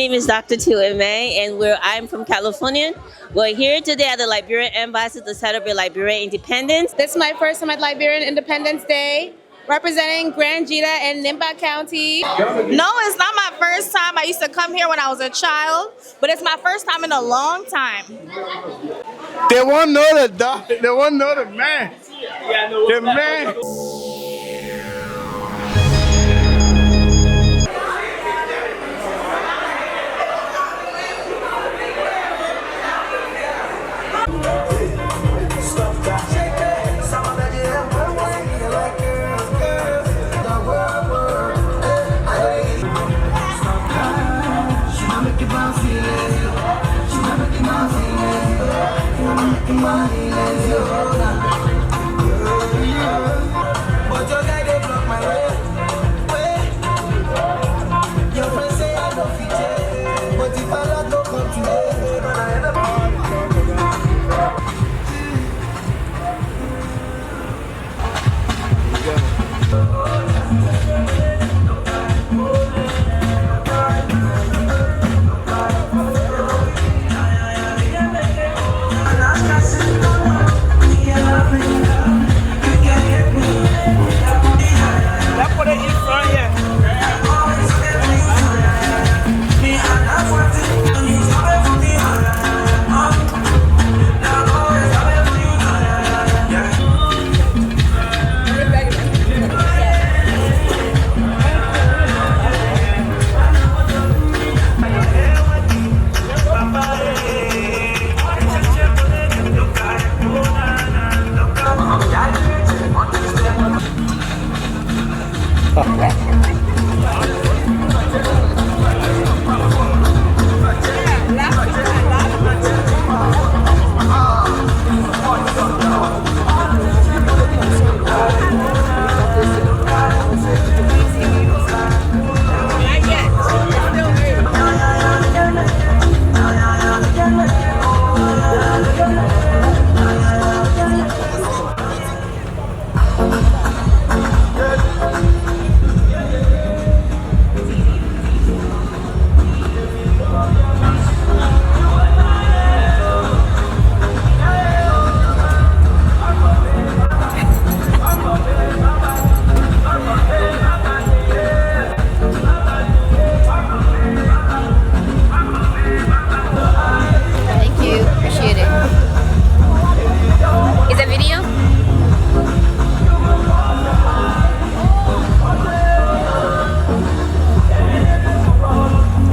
My name is Dr. Tuime, and I'm from California. We're here today at the Liberian Embassy to celebrate Liberian independence. This is my first time at Liberian Independence Day, representing Grand Jita and Nimba County. No, it's not my first time. I used to come here when I was a child, but it's my first time in a long time. They won't know the dog. They won't know the man. The man.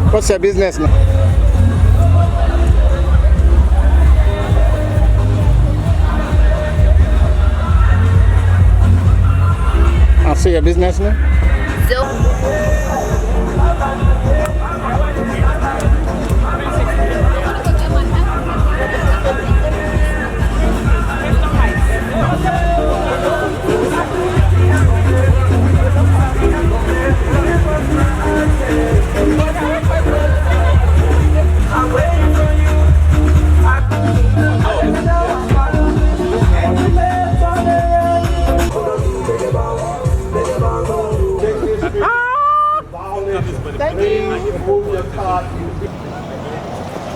What's your business now? I'll see your business now.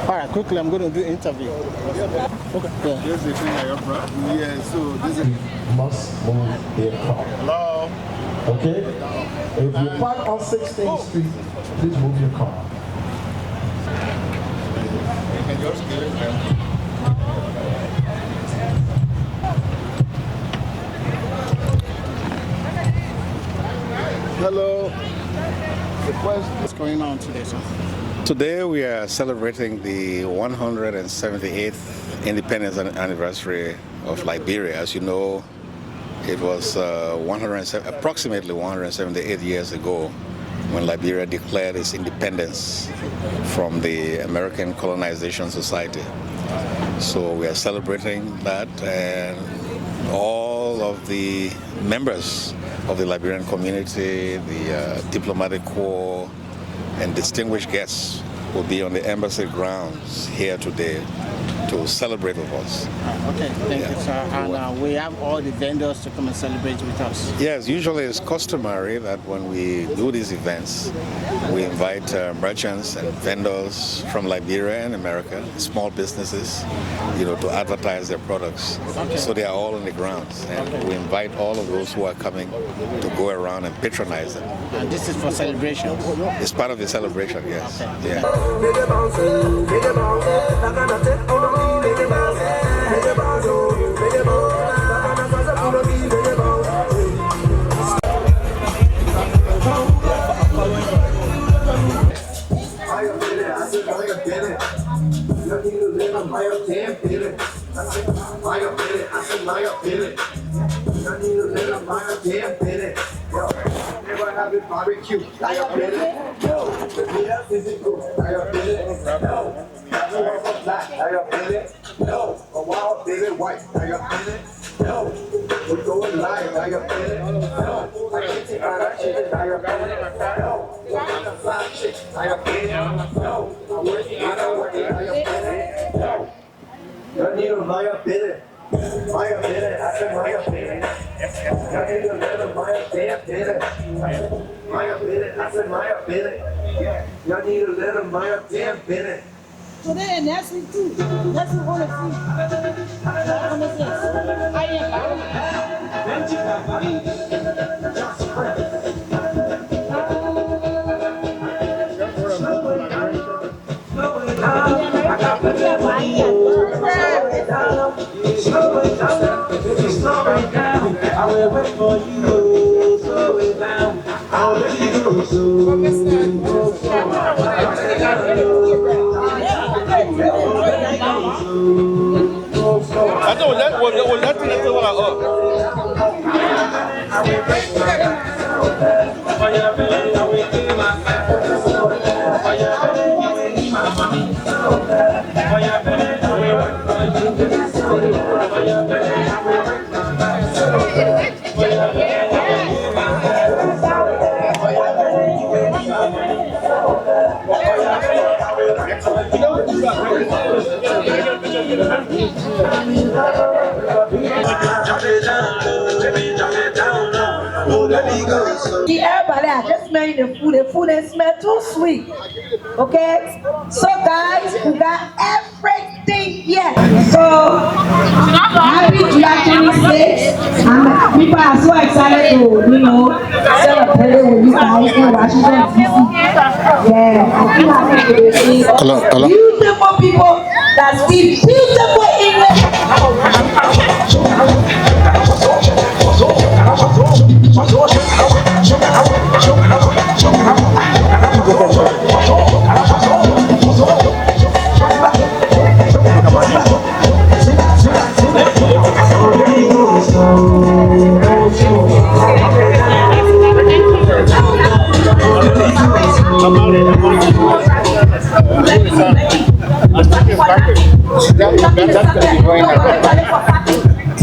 All right, quickly, I'm going to do an interview. Okay. Yeah. Here's the thing I have brought. Yeah, so this is... Must move their car. Hello? Okay? If you park on 16th Street, please move your car. Hello. What's going on today, sir? Today we are celebrating the 178th independence anniversary of Liberia. As you know, it was approximately 178 years ago when Liberia declared its independence from the American Colonization Society. So we are celebrating that, and all of the members of the Liberian community, the diplomatic corps, and distinguished guests will be on the embassy grounds here today to celebrate with us. Okay, thank you, sir. And we have all the vendors to come and celebrate with us. Yes, usually it's customary that when we do these events, we invite merchants and vendors from Liberia and America, small businesses, to advertise their products. Okay. So they are all on the grounds, and we invite all of those who are coming to go around and patronize them. And this is for celebration. It's part of the celebration, yes. Okay. Yeah. Barbecue. No, a wild baby white. No, we're going live. No, I can't take that shit. No, I'm a fly chick. No, I'm working. No, you need a Maya Billy. Maya Billy, I said Maya Billy. You need a little Maya damn Billy. Maya Billy, I said Maya Billy. You need a little Maya damn Billy. Today and next week too. Next week on the free. I will wait for you, slow it down. I'll let you go soon. I know that was that thing that was Everybody, I just made the food and smell too sweet. Okay? So guys, we got everything here. So happy July 26th. People are so excited to, celebrate with you guys in Washington DC. Yeah, I'm happy to see Hello. beautiful people that speak beautiful English.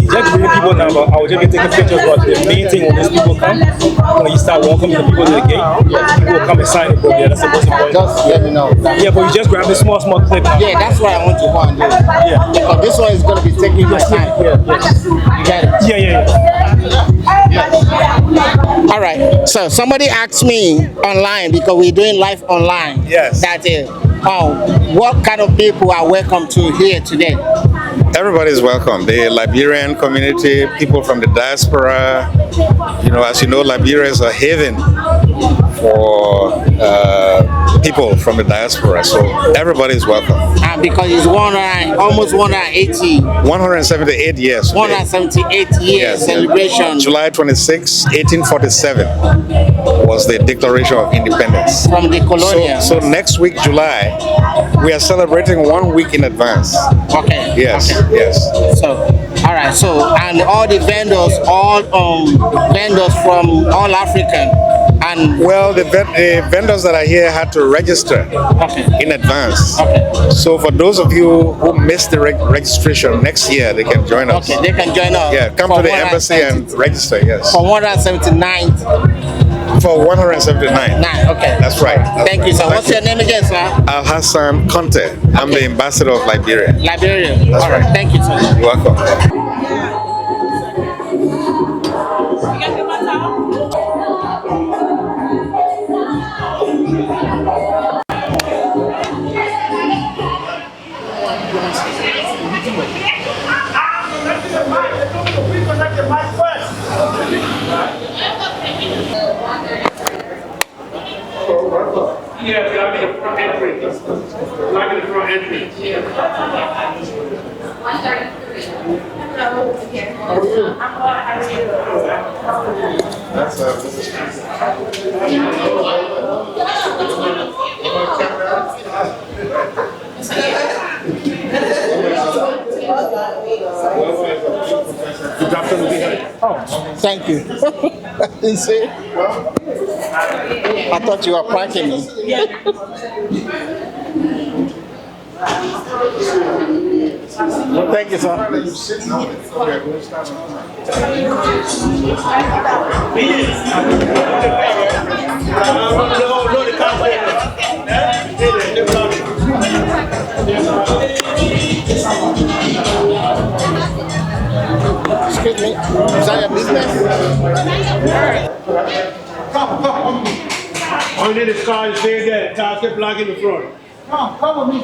Just bring people now, but I will just be taking pictures. But the main thing when these people come, when you start welcoming the people to the gate, people will come and sign the book. Yeah, that's the most important. Just let me know. Yeah, but you just grab a small clip. Yeah, that's what I want to go and do. Yeah. Because this one is going to be taking my time. Yeah. All right. So somebody asked me online, because we're doing live online. Yes. That is, what kind of people are welcome to here today? Everybody is welcome. The Liberian community, people from the diaspora. As you know, Liberia is a haven for people from the diaspora. So everybody is welcome. Because it's almost 180. 178 years. 178 years celebration. July 26, 1847 was the Declaration of Independence. From the colonial. So next week, July, we are celebrating 1 week in advance. Okay. Yes. Okay. Yes. So, all right. So, and all the vendors, vendors from all African, and well, the vendors that are here had to register in advance. Okay. So for those of you who missed the registration, next year they can join us. Okay, they can join us. Yeah, come to the embassy and register. Yes. For 179th for 179. Okay. That's right. Thank you, sir. What's your name again, sir? Al Hassan Conte. I'm the ambassador of Liberia. Liberia. That's All right. right. Thank you, sir. You're welcome. Yeah, block in the front entry. Block in the front entry. Thank you. You see? I thought you were pranking me. Well, thank you, sir. Excuse me, is that your business? Come. All you need is car, stay there. Target block in the front. Come with me.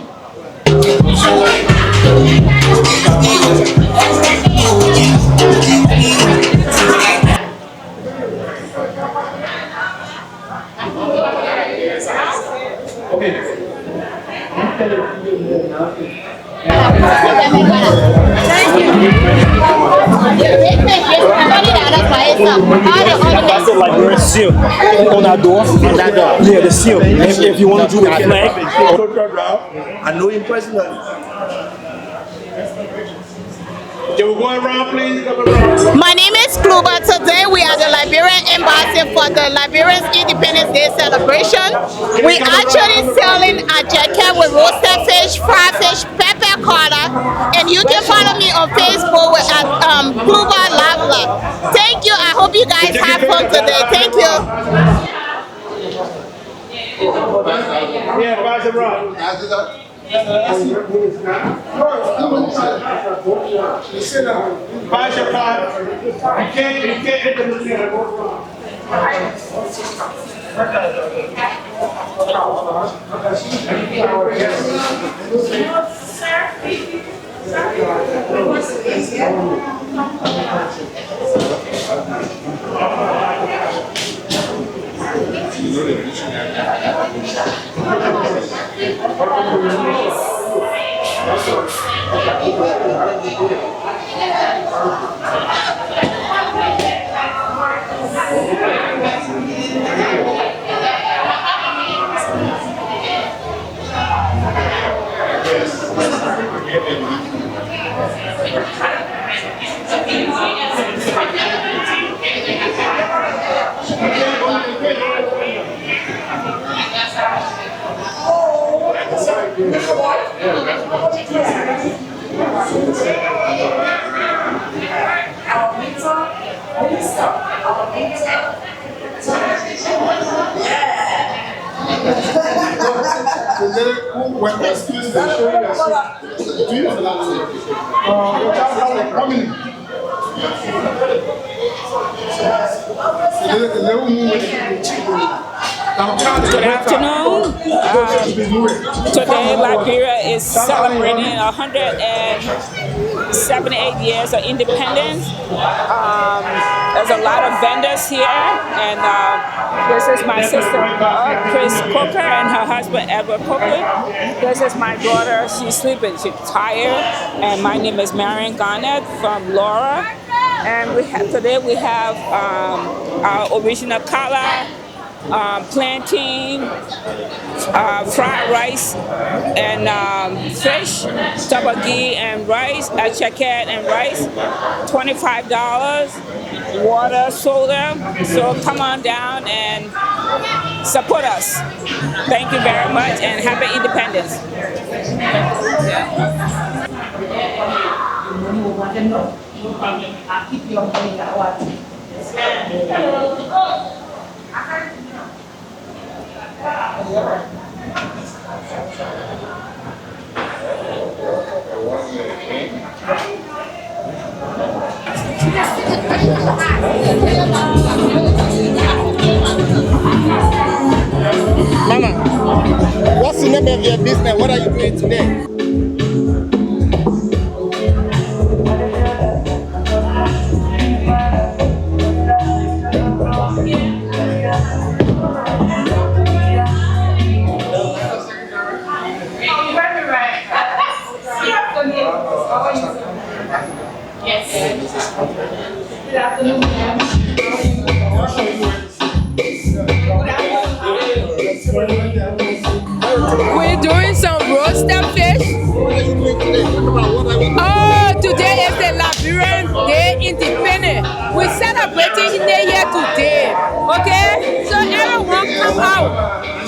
That's the Liberian seal on that door. On that door. Yeah, the seal. If you want to do the flag. I know him personally. Can we go around, please? My name is Kluba. Today we are the Liberian embassy for the Liberian Independence Day celebration. We actually selling a jacket with roasted fish, fried fish, pepper carter, and you can follow me on Facebook at Kluba Lavla. Thank you. I hope you guys have fun today. Thank you. Yeah, pass it around. Pass your card. You can't hit the machine. Good afternoon. Today Liberia is celebrating 178 years of independence. There's a lot of vendors here, and this is my sister Chris Coker and her husband Edward Coker. This is my daughter. She's sleeping. She's tired. And my name is Marion Garnett from Laura. And today we have our original kala, plantain, fried rice, and fish, tabagi and rice, chaket and rice, $25, water, soda. So come on down and support us. Thank you very much and happy independence. Mama, what's the name of your business? What are you doing today? We're doing some roasted fish. Oh, today is the Liberian Day Independence. We're celebrating the here today. Okay? So everyone come out.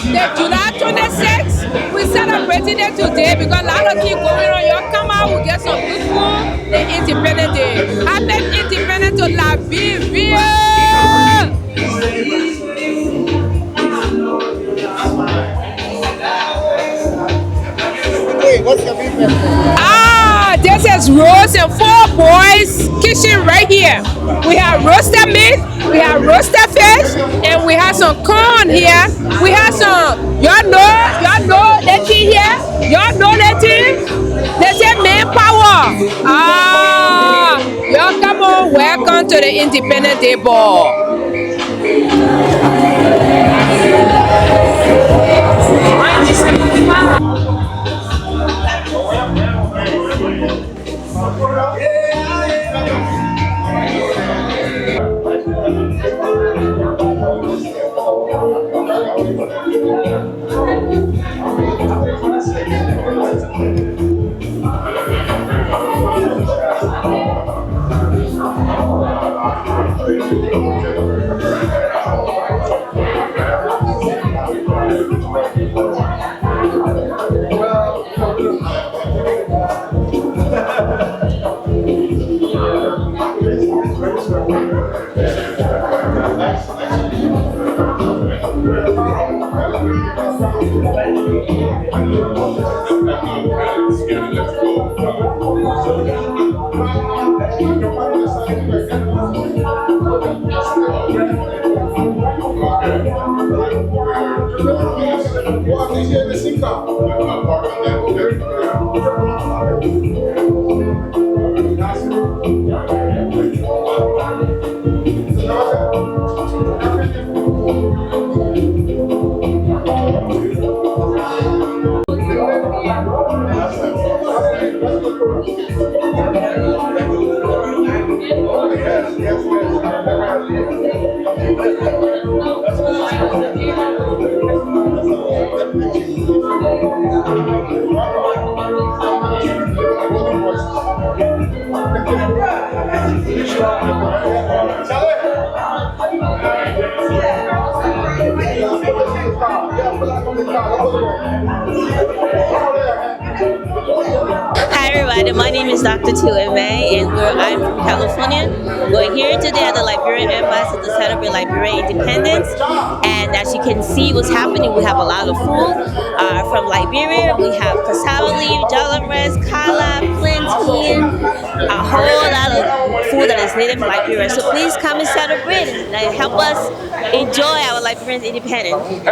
The July 26th, we're celebrating it today because a lot of things going on. Y'all come out, we get some good food. The Independence Day. Happy Independence to Liberia! Hey, what's your business? This is Rose and 4 Boys kitchen right here. We have roasted meat, we have roasted fish, and we have some corn here. We have some, y'all know that thing here? Y'all know that thing? They say manpower. Y'all come on, welcome to the Independence Day Ball. Hi everybody, my name is Dr. May, and I'm from California. We're here today at the Liberian Embassy to celebrate Liberian independence. And as you can see what's happening, we have a lot of food from Liberia. We have cassava leaf, jollof rice, kala, plantain, a whole lot of food that is native to Liberia. So please come and celebrate and help us enjoy our Liberian independence.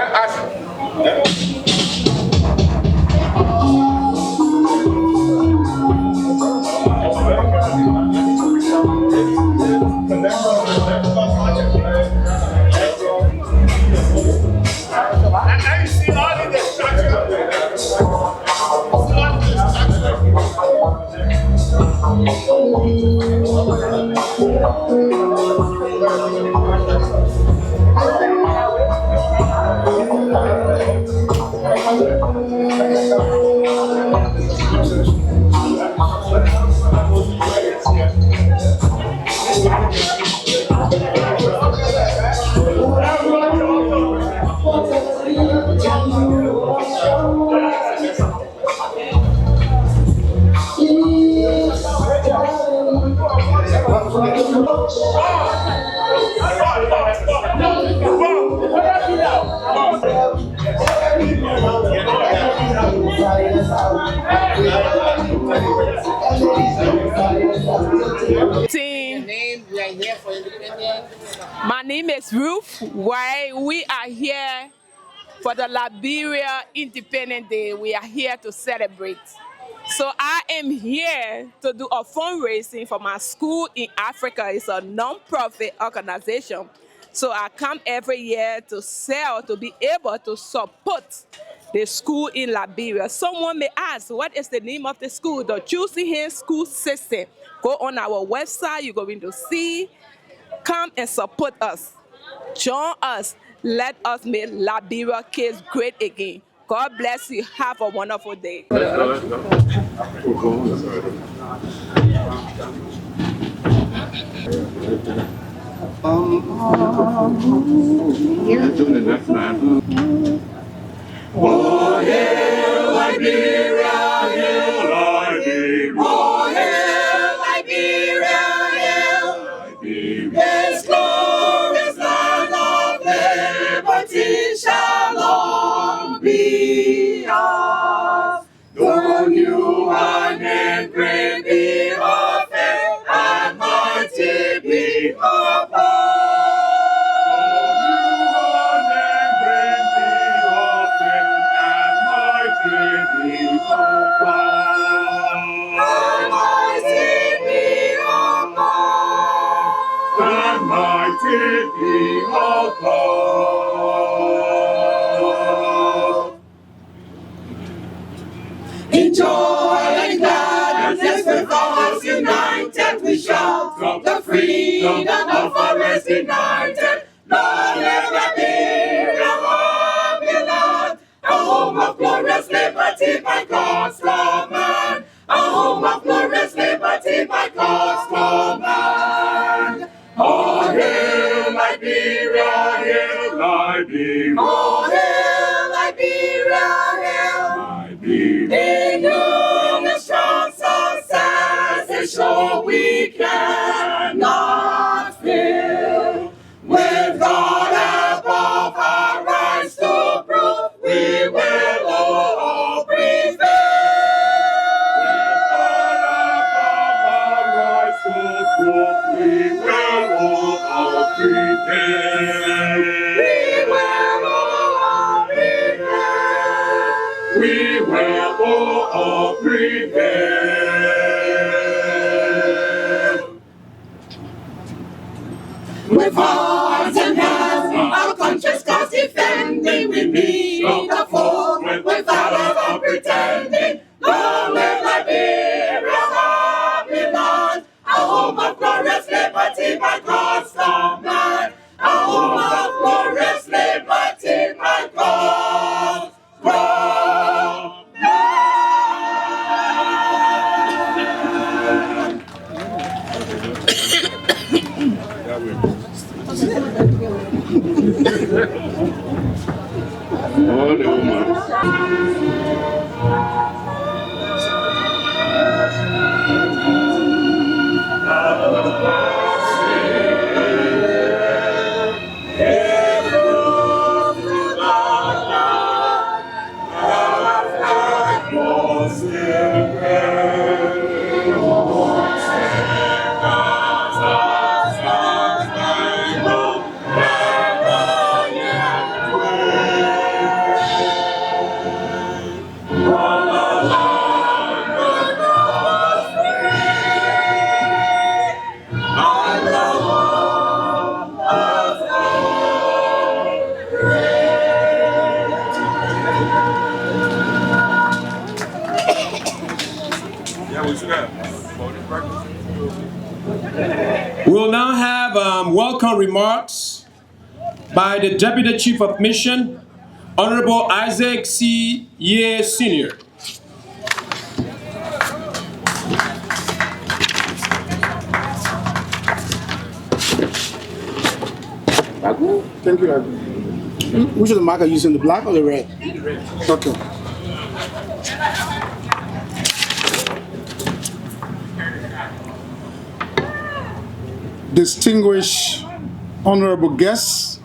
Name, we are here for independence. My name is Ruth. Why we are here for the Liberia Independence Day. We are here to celebrate. So I am here to do a fundraising for my school in Africa. It's a non-profit organization. So I come every year to sell, to be able to support the school in Liberia. Someone may ask, what is the name of the school? The Choosing Hand School System. Go on our website, you're going to see. Come and support us. Join us. Let us make Liberia kids great again. God bless you. Have a wonderful day. Let's go. Oh, hail Liberia, hail Liberia. Oh, hail Liberia, hail Liberia. This glorious land of liberty shall long be ours. Though new and great be our faith, and mighty be our power. In joy and gladness with us united we shout the freedom of our race united. Long live Liberia, our beloved, a home of glorious liberty by God's command. A home of glorious liberty by God's command. Oh, hail Liberia, hail Liberia. Oh, hail Liberia, hail Liberia. In you the strong success is sure we cannot fail. With God above our rights to prove, we will all prevail. We will all prevail. We will all prevail. We will all prevail. With hearts and hands, our country's cause defending, we meet the foe with valor unpretending. Long live Liberia, our beloved, a home of glorious liberty by God's command. A home of glorious liberty by God's command. We'll now have welcome remarks by the Deputy Chief of Mission, Honorable Isaac C. Ye Sr. Thank you. Which of the mark are you using, the black or the red? Okay. Distinguished honorable guests,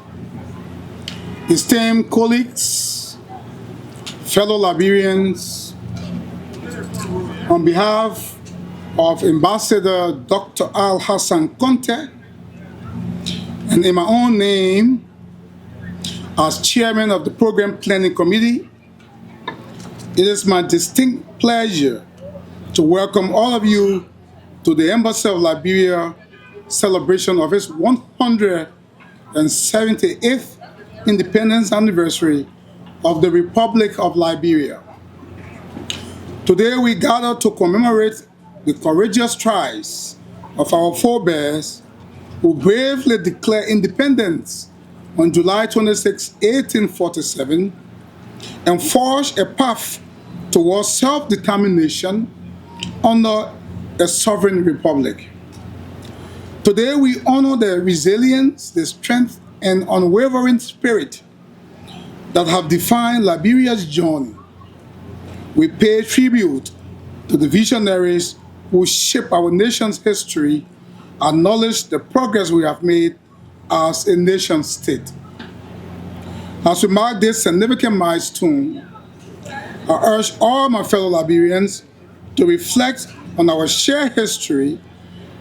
esteemed colleagues, fellow Liberians, On behalf of Ambassador Dr. Al Hassan Conte, and in my own name as chairman of the Program Planning Committee, it is my distinct pleasure to welcome all of you to the Embassy of Liberia celebration of its 178th independence anniversary of the Republic of Liberia. Today we gather to commemorate the courageous strides of our forebears who bravely declared independence on July 26, 1847, and forged a path towards self-determination under a sovereign republic. Today we honor the resilience, the strength, and unwavering spirit that have defined Liberia's journey. We pay tribute to the visionaries who shape our nation's history, acknowledge the progress we have made as a nation state. As we mark this significant milestone, I urge all my fellow Liberians to reflect on our shared history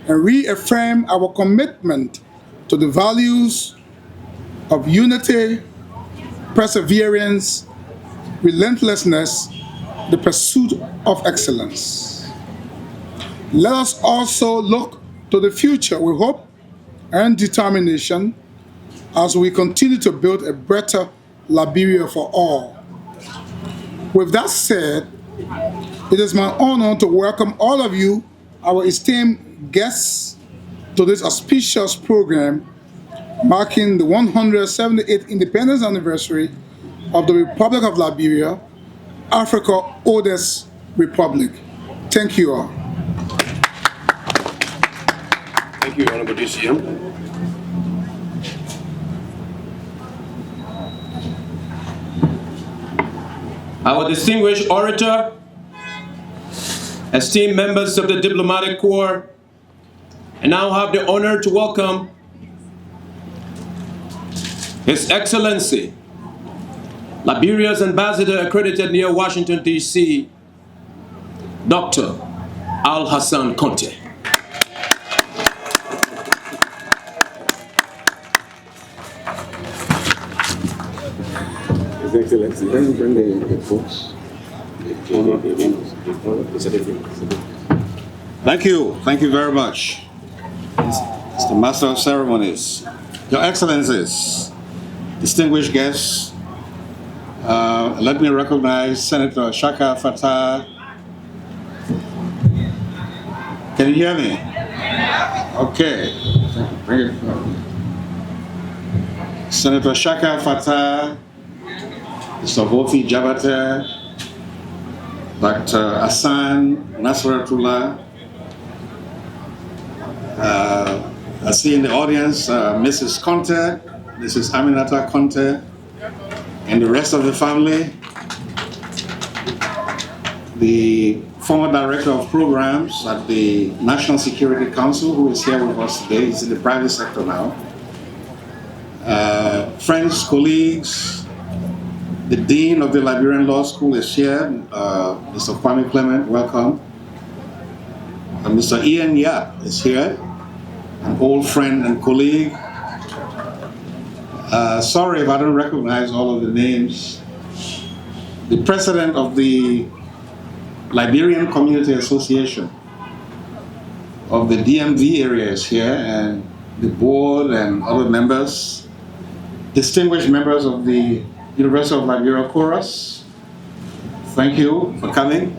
and reaffirm our commitment to the values of unity, perseverance, relentlessness, the pursuit of excellence. Let us also look to the future with hope and determination as we continue to build a better Liberia for all. With that said, it is my honor to welcome all of you, our esteemed guests, to this auspicious program marking the 178th independence anniversary of the Republic of Liberia, Africa's oldest republic. Thank you all. Thank you, Honorable DCM. Our distinguished orator, esteemed members of the Diplomatic Corps, and now have the honor to welcome His Excellency, Liberia's ambassador accredited near Washington, D.C., Dr. Al Hassan Conte. His Excellency, can you bring the books? Thank you very much. Mr. Master of Ceremonies, Your Excellencies, distinguished guests, let me recognize Senator Shaka Fatah. Can you hear me? Okay. Bring it forward. Senator Shaka Fatah, Mr. Vofi Jabata, Dr. Hassan Nasratullah. I see in the audience Mrs. Conte, Mrs. Aminata Conte, and the rest of the family. The former director of programs at the National Security Council, who is here with us today, he's in the private sector now. Friends, colleagues, the Dean of the Liberian Law School is here, Mr. Kwame Clement, welcome. Mr. Ian Yap is here, an old friend and colleague. Sorry if I don't recognize all of the names. The president of the Liberian Community Association of the DMV area is here, and the board and other members, distinguished members of the University of Liberia Chorus, thank you for coming.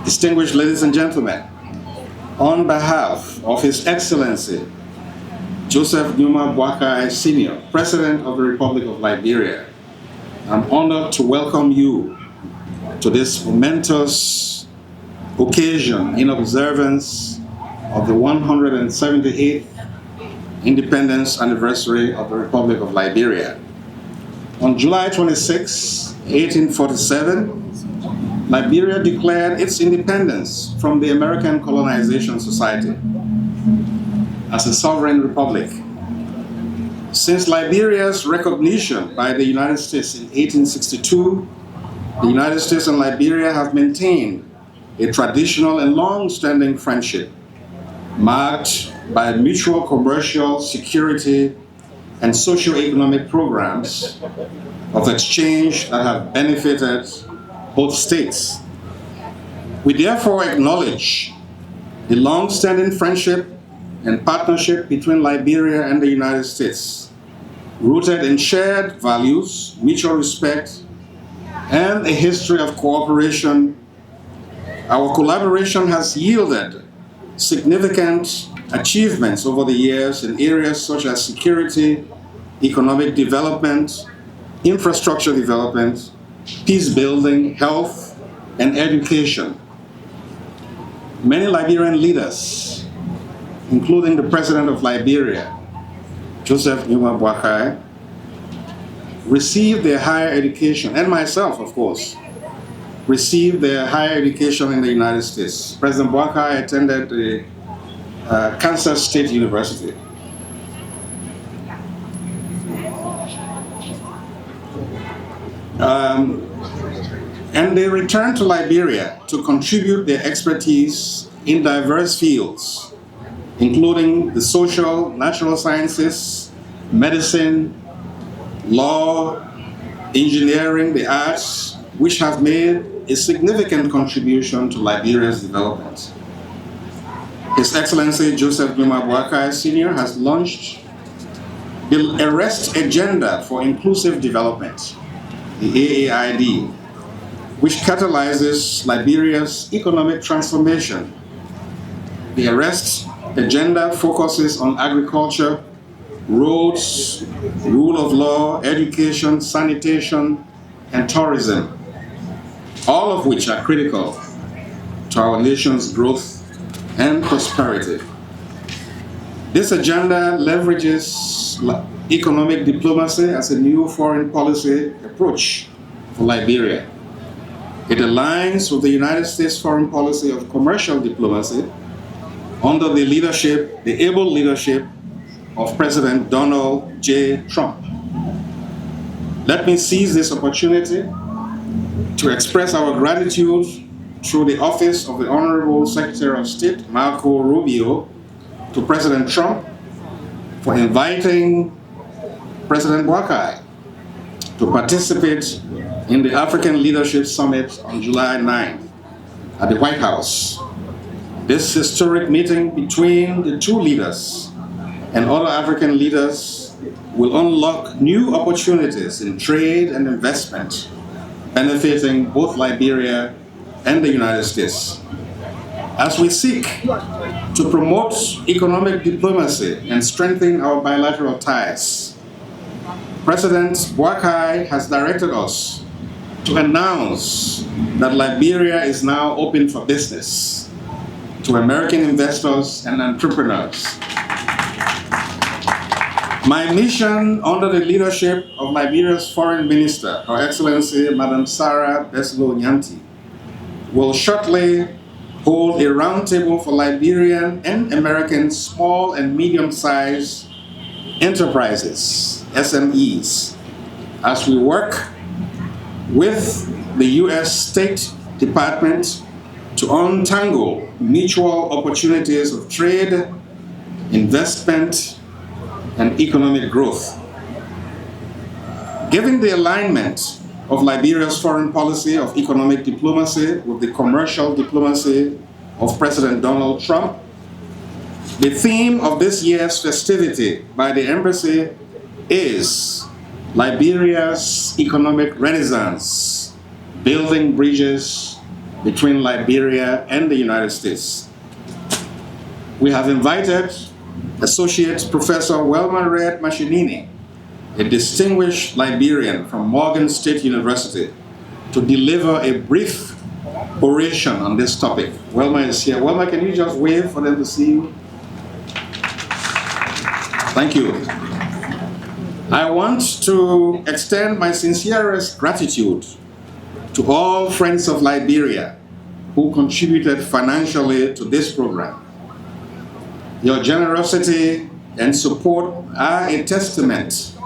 Distinguished ladies and gentlemen, on behalf of His Excellency Joseph Numa Boakai Sr., President of the Republic of Liberia, I'm honored to welcome you to this momentous occasion in observance of the 178th independence anniversary of the Republic of Liberia. On July 26, 1847, Liberia declared its independence from the American Colonization Society as a sovereign republic. Since Liberia's recognition by the United States in 1862, the United States and Liberia have maintained a traditional and long-standing friendship marked by mutual commercial, security, and socio-economic programs of exchange that have benefited both states. We therefore acknowledge the long-standing friendship and partnership between Liberia and the United States, rooted in shared values, mutual respect, and a history of cooperation. Our collaboration has yielded significant achievements over the years in areas such as security, economic development, infrastructure development, peace building, health, and education. Many Liberian leaders, including the President of Liberia, Joseph Numa Boakai, received their higher education, and myself, of course, received their higher education in the United States. President Boakai attended the Kansas State University. And they returned to Liberia to contribute their expertise in diverse fields, including the social, natural sciences, medicine, law, engineering, the arts, which have made a significant contribution to Liberia's development. His Excellency Joseph Numa Boakai Sr. has launched the Arrest Agenda for Inclusive Development, the AAID, which catalyzes Liberia's economic transformation. The Arrest Agenda focuses on agriculture, roads, rule of law, education, sanitation, and tourism, all of which are critical to our nation's growth and prosperity. This agenda leverages economic diplomacy as a new foreign policy approach for Liberia. It aligns with the United States foreign policy of commercial diplomacy under the leadership, the able leadership of President Donald J. Trump. Let me seize this opportunity to express our gratitude through the Office of the Honorable Secretary of State, Marco Rubio, to President Trump for inviting President Boakai to participate in the African Leadership Summit on July 9th at the White House. This historic meeting between the two leaders and other African leaders will unlock new opportunities in trade and investment, benefiting both Liberia and the United States. As we seek to promote economic diplomacy and strengthen our bilateral ties, President Boakai has directed us to announce that Liberia is now open for business to American investors and entrepreneurs. My mission under the leadership of Liberia's Foreign Minister, Her Excellency Madam Sarah Beslo Nyanti, will shortly hold a roundtable for Liberian and American small and medium-sized enterprises, SMEs, as we work with the U.S. State Department to untangle mutual opportunities of trade, investment, and economic growth. Given the alignment of Liberia's foreign policy of economic diplomacy with the commercial diplomacy of President Donald Trump, the theme of this year's festivity by the embassy is Liberia's economic renaissance, building bridges between Liberia and the United States. We have invited Associate Professor Welma Red Mashinini, a distinguished Liberian from Morgan State University, to deliver a brief oration on this topic. Welma is here. Welma, can you just wave for them to see you? Thank you. I want to extend my sincerest gratitude to all friends of Liberia who contributed financially to this program. Your generosity and support are a testament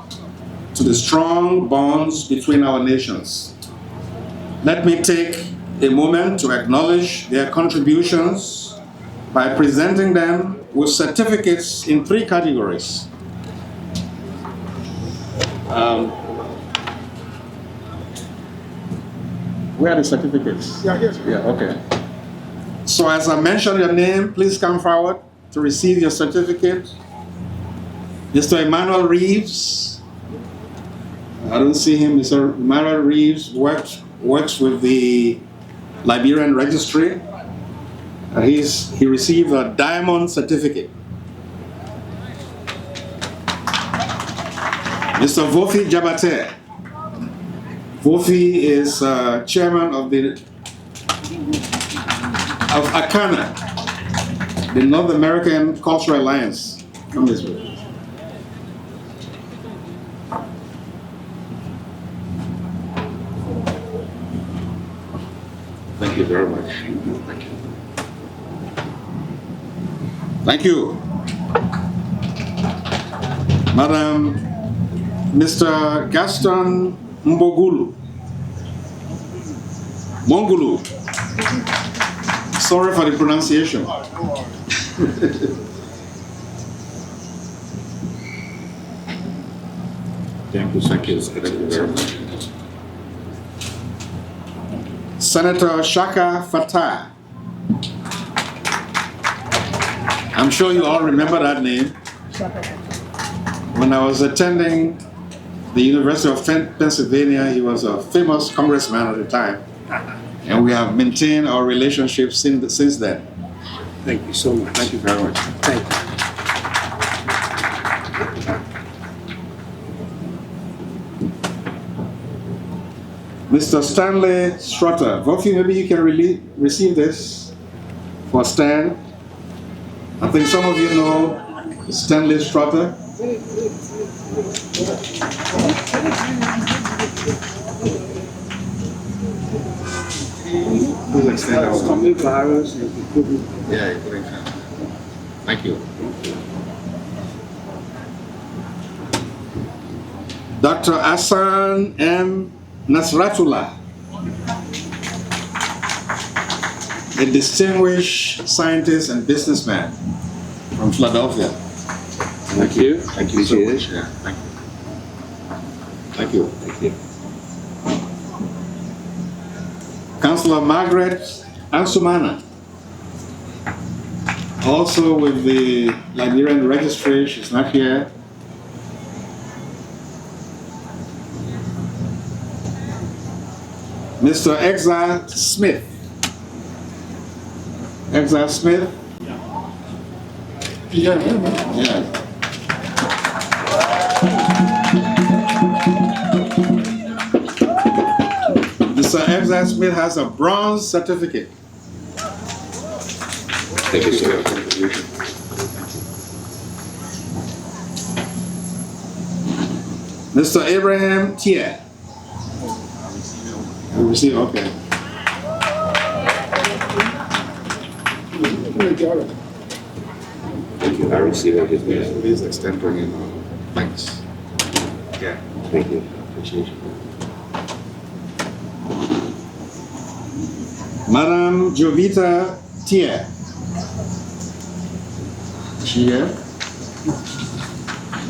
to the strong bonds between our nations. Let me take a moment to acknowledge their contributions by presenting them with certificates in 3 categories. Where are the certificates? Yeah, yes. Yeah, okay. So as I mentioned your name, please come forward to receive your certificate. Mr. Emmanuel Reeves. I don't see him. Mr. Emmanuel Reeves works with the Liberian registry. He received a diamond certificate. Mr. Vofi Jabate. Vofi is chairman of ACANA, the North American Cultural Alliance. Come this way. Thank you very much. Thank you. Thank you. Madam, Mr. Gaston Mbogulu. Mongulu. Sorry for the pronunciation. Thank you very much. Senator Shaka Fatah. I'm sure you all remember that name. When I was attending the University of Pennsylvania, he was a famous congressman at the time. And we have maintained our relationship since then. Thank you so much. Thank you very much. Thank you. Mr. Stanley Strutter. Vofi, maybe you can receive this for Stan. I think some of you know Stanley Strutter. Please extend our flowers. Yeah, thank you. Dr. Hassan M. Nasratullah, a distinguished scientist and businessman from Philadelphia. Thank you. Thank you so much. Yeah, thank you. Thank you. Thank you. Councillor Margaret Ansumana, also with the Liberian registry. She's not here. Mr. Exa Smith. Exa Smith? Yeah. Mr. Exa Smith has a bronze certificate. Thank you, sir. Mr. Abraham Tier. You receive, okay. Thank you. I received it. Please extend to him. Thanks. Yeah. Thank you. Appreciate you. Madam Jovita Tier. Is she here?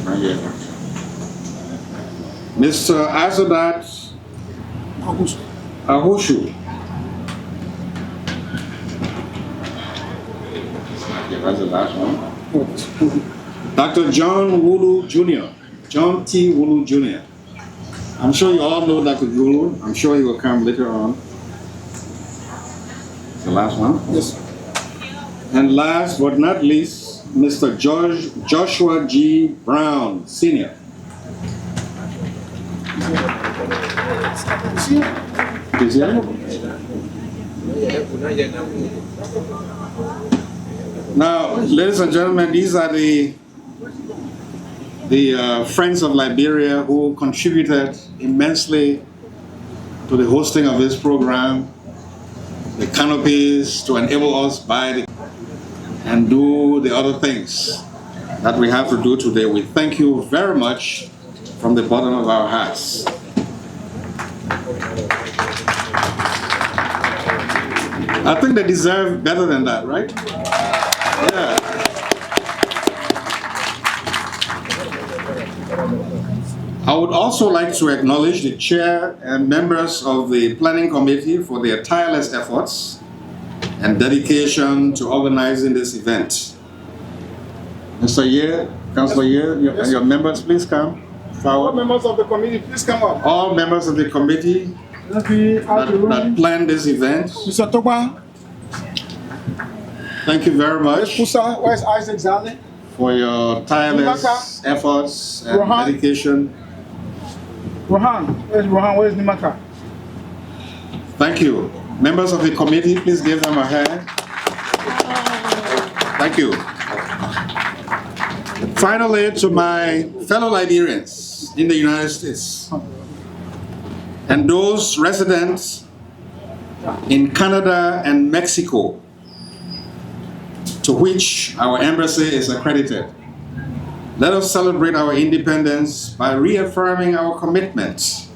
Not here. Mr. Azodat Ahoshu. That's the last one. Dr. John Wulu Jr. John T. Wulu Jr. I'm sure you all know Dr. Wulu. I'm sure he will come later on. The last one? Yes. And last but not least, Mr. Joshua G. Brown, Sr. Is he? Now, ladies and gentlemen, these are the friends of Liberia who contributed immensely to the hosting of this program, the canopies to enable us buy and do the other things that we have to do today. We thank you very much from the bottom of our hearts. I think they deserve better than that, right? Yeah. I would also like to acknowledge the chair and members of the planning committee for their tireless efforts and dedication to organizing this event. Mr. Ye, Councillor Ye, your members, please come forward. All members of the committee, please come up. All members of the committee that planned this event. Mr. Toba. Thank you very much. Where's Isaac Zale? For your tireless efforts and dedication. Rohan, where's Nimaka? Thank you. Members of the committee, please give them a hand. Thank you. Finally, to my fellow Liberians in the United States and those residents in Canada and Mexico, to which our embassy is accredited. Let us celebrate our independence by reaffirming our commitment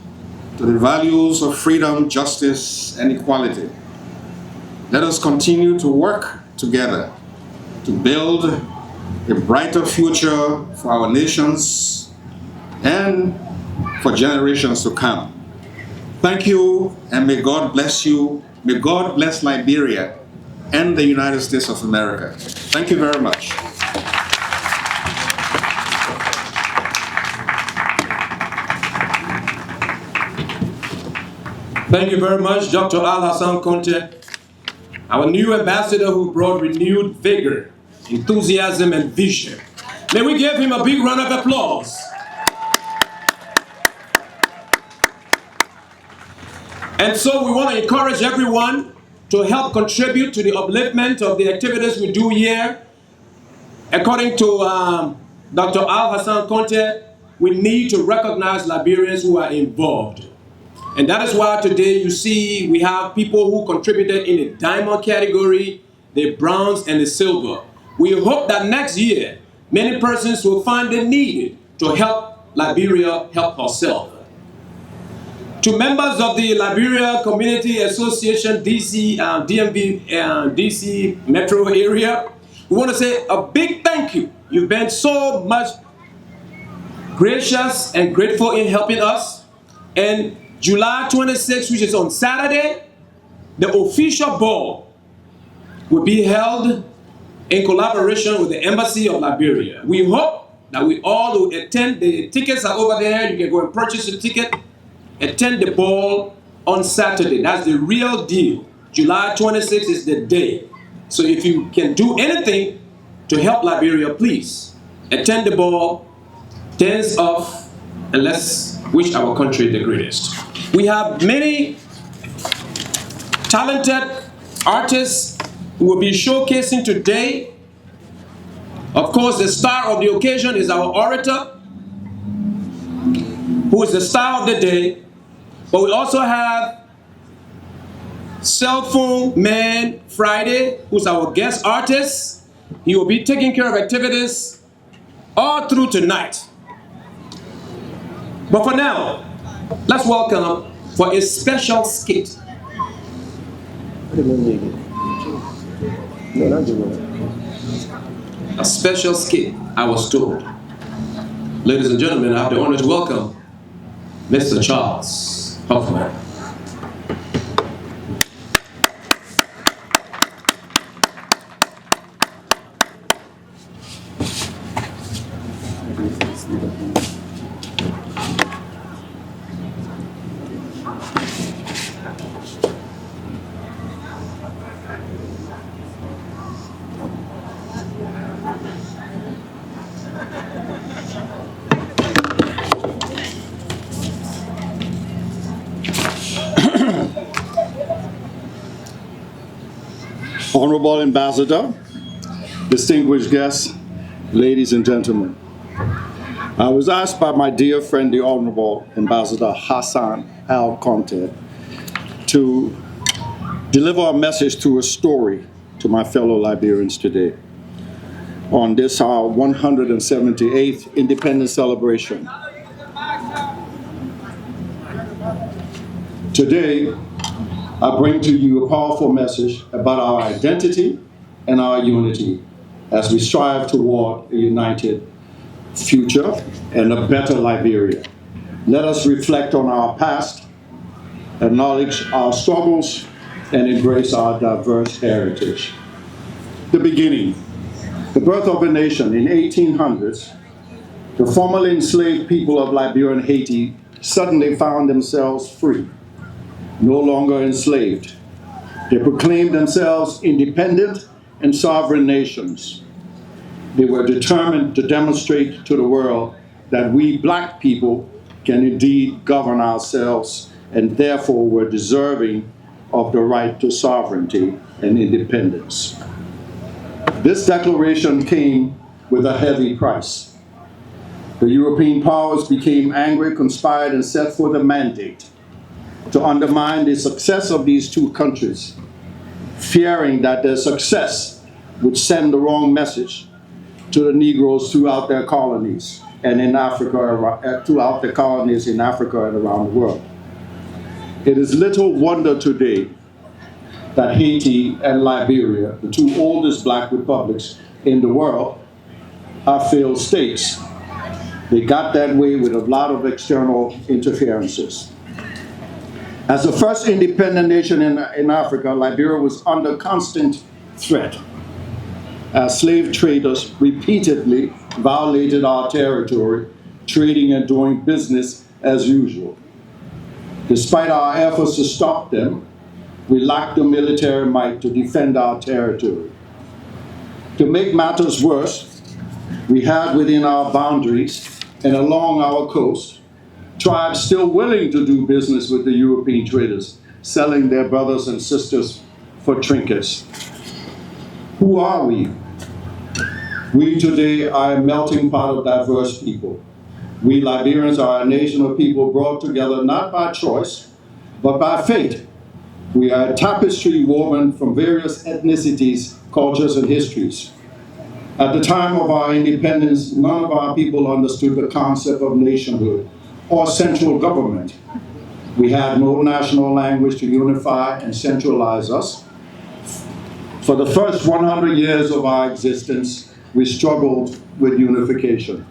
to the values of freedom, justice, and equality. Let us continue to work together to build a brighter future for our nations and for generations to come. Thank you, and may God bless you. May God bless Liberia and the United States of America. Thank you very much. Thank you very much, Dr. Al-Hassan Conte, our new ambassador who brought renewed vigor, enthusiasm, and vision. May we give him a big round of applause. And so we want to encourage everyone to help contribute to the upliftment of the activities we do here. According to Dr. Al-Hassan Conte, we need to recognize Liberians who are involved. And that is why today you see we have people who contributed in the diamond category, the bronze and the silver. We hope that next year, many persons will find it needed to help Liberia help herself. To members of the Liberia Community Association DC, DMV, DC metro area, we want to say a big thank you. You've been so much gracious and grateful in helping us. And July 26th, which is on Saturday, the official ball will be held in collaboration with the Embassy of Liberia. We hope that we all will attend. The tickets are over there. You can go and purchase your ticket. Attend the ball on Saturday. That's the real deal. July 26th is the day. So if you can do anything to help Liberia, please attend the ball, dance off, and let's wish our country the greatest. We have many talented artists who will be showcasing today. Of course, the star of the occasion is our orator, who is the star of the day. But we also have Cell Phone Man Friday, who's our guest artist. He will be taking care of activities all through tonight. But for now, let's welcome for a special skit. A special skit, I was told. Ladies and gentlemen, I have the honor to welcome Mr. Charles Hoffman. Honorable Ambassador, distinguished guests, ladies and gentlemen. I was asked by my dear friend, the Honorable Ambassador Hassan Al Conte, to deliver a message through a story to my fellow Liberians today on this our 178th independence celebration. Today, I bring to you a powerful message about our identity and our unity as we strive toward a united future and a better Liberia. Let us reflect on our past, acknowledge our struggles, and embrace our diverse heritage. The beginning, the birth of a nation in 1800s, the formerly enslaved people of Liberia and Haiti suddenly found themselves free, no longer enslaved. They proclaimed themselves independent and sovereign nations. They were determined to demonstrate to the world that we black people can indeed govern ourselves and therefore were deserving of the right to sovereignty and independence. This declaration came with a heavy price. The European powers became angry, conspired, and set forth a mandate to undermine the success of these two countries, fearing that their success would send the wrong message to the Negroes throughout their colonies and in Africa, throughout the colonies in Africa and around the world. It is little wonder today that Haiti and Liberia, the two oldest black republics in the world, are failed states. They got that way with a lot of external interferences. As the first independent nation in Africa, Liberia was under constant threat as slave traders repeatedly violated our territory, trading and doing business as usual. Despite our efforts to stop them, we lacked the military might to defend our territory. To make matters worse, we had within our boundaries and along our coast, tribes still willing to do business with the European traders, selling their brothers and sisters for trinkets. Who are we? We today are a melting pot of diverse people. We Liberians are a nation of people brought together not by choice, but by fate. We are a tapestry woven from various ethnicities, cultures, and histories. At the time of our independence, none of our people understood the concept of nationhood or central government. We had no national language to unify and centralize us. For the first 100 years of our existence, we struggled with unification.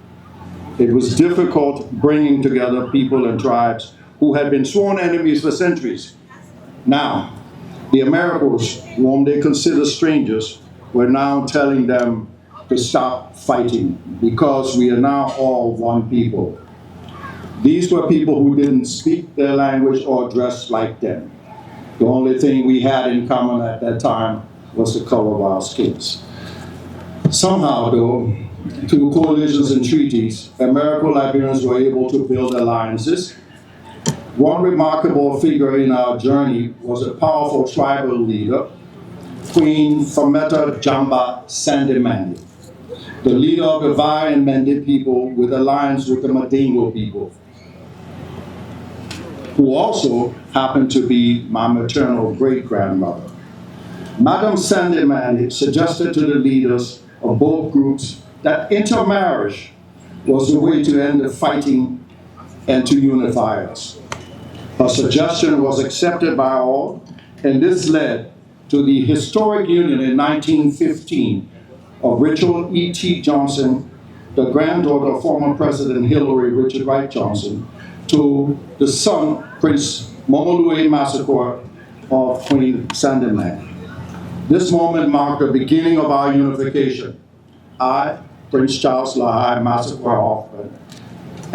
It was difficult bringing together people and tribes who had been sworn enemies for centuries. Now, the Americans, whom they consider strangers, were now telling them to stop fighting because we are now all one people. These were people who didn't speak their language or dress like them. The only thing we had in common at that time was the color of our skins. Somehow, though, through coalitions and treaties, Americo-Liberians were able to build alliances. One remarkable figure in our journey was a powerful tribal leader, Queen Fameta Jamba Sandemani, the leader of the Vai and Mende people with alliance with the Madingo people, who also happened to be my maternal great-grandmother. Madame Sandemani suggested to the leaders of both groups that intermarriage was the way to end the fighting and to unify us. Her suggestion was accepted by all, and this led to the historic union in 1915 of Rachel E.T. Johnson, the granddaughter of former President Hillary Richard Wright Johnson, to the son, Prince Momolue Massacre of Queen Sandemani. This moment marked the beginning of our unification. I, Prince Charles Lahai Massacre Hoffman,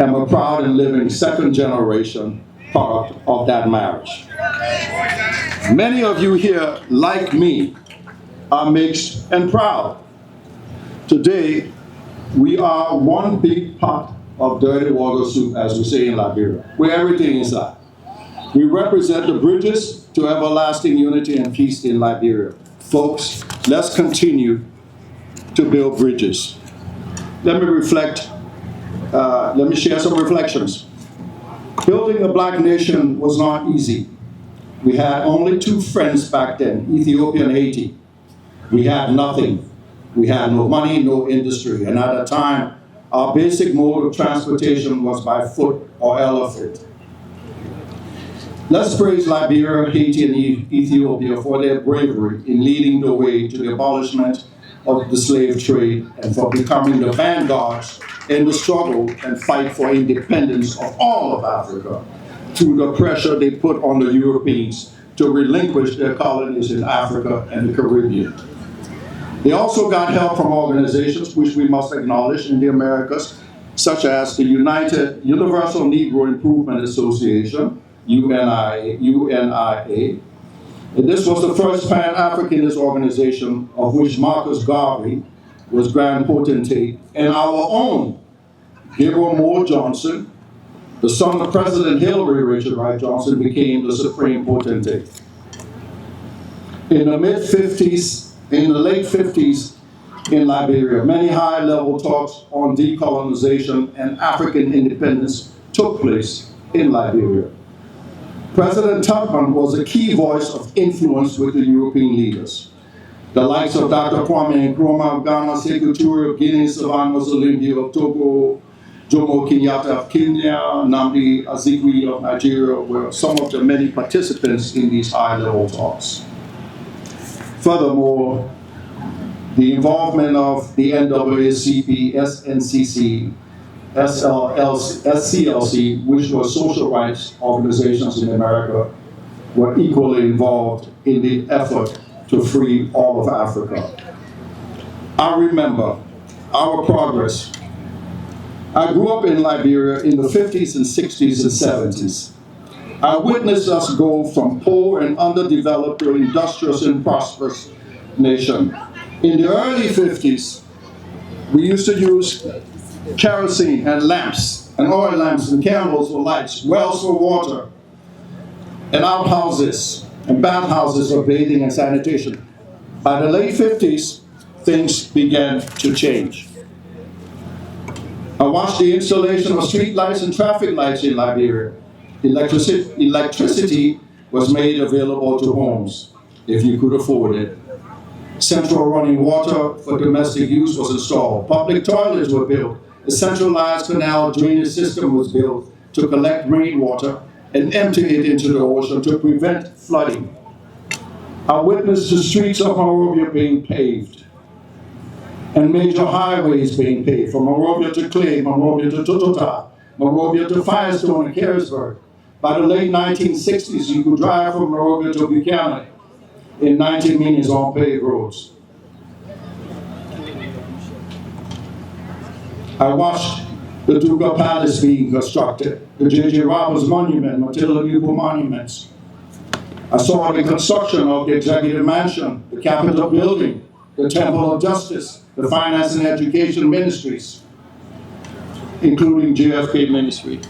am a proud and living second generation product of that marriage. Many of you here, like me, are mixed and proud. Today, we are one big pot of dirty water soup, as we say in Liberia, where everything is inside. We represent the bridges to everlasting unity and peace in Liberia. Folks, let's continue to build bridges. Let me share some reflections. Building a black nation was not easy. We had only two friends back then, Ethiopia and Haiti. We had nothing. We had no money, no industry, and at the time, our basic mode of transportation was by foot or elephant. Let's praise Liberia, Haiti, and Ethiopia for their bravery in leading the way to the abolishment of the slave trade and for becoming the vanguards in the struggle and fight for independence of all of Africa through the pressure they put on the Europeans to relinquish their colonies in Africa and the Caribbean. They also got help from organizations which we must acknowledge in the Americas, such as the Universal Negro Improvement Association, UNIA. And this was the first Pan-Africanist organization of which Marcus Garvey was Grand Potentate, and our own Gabriel Moore Johnson, the son of President Hillary Richard Wright Johnson, became the Supreme Potentate. In the late 50s in Liberia, many high-level talks on decolonization and African independence took place in Liberia. President Tubman was a key voice of influence with the European leaders. The likes of Dr. Kwame Nkrumah of Ghana, Sekou Touré of Guinea, Savannah Mazolimbi of Togo, Jomo Kenyatta of Kenya, Nnamdi Azikiwe of Nigeria were some of the many participants in these high-level talks. Furthermore, the involvement of the NAACP, SNCC, SCLC, which were social rights organizations in America, were equally involved in the effort to free all of Africa. I remember our progress. I grew up in Liberia in the 50s and 60s and 70s. I witnessed us go from poor and underdeveloped to an industrious and prosperous nation. In the early 50s, we used to use kerosene and lamps, and oil lamps and candles for lights, wells for water, and outhouses and bathhouses for bathing and sanitation. By the late 50s, things began to change. I watched the installation of street lights and traffic lights in Liberia. Electricity was made available to homes, if you could afford it. Central running water for domestic use was installed. Public toilets were built. A centralized canal drainage system was built to collect rainwater and empty it into the ocean to prevent flooding. I witnessed the streets of Monrovia being paved and major highways being paved, from Monrovia to Clay, Monrovia to Totota, Monrovia to Firestone and Carrisburg. By the late 1960s, you could drive from Monrovia to Buchanan in 90 minutes on paved roads. I watched the Duga Palace being constructed, the J.J. Roberts Monument, Matilda Newport monuments. I saw the construction of the Executive Mansion, the Capitol Building, the Temple of Justice, the Finance and Education Ministries, including JFK Ministry.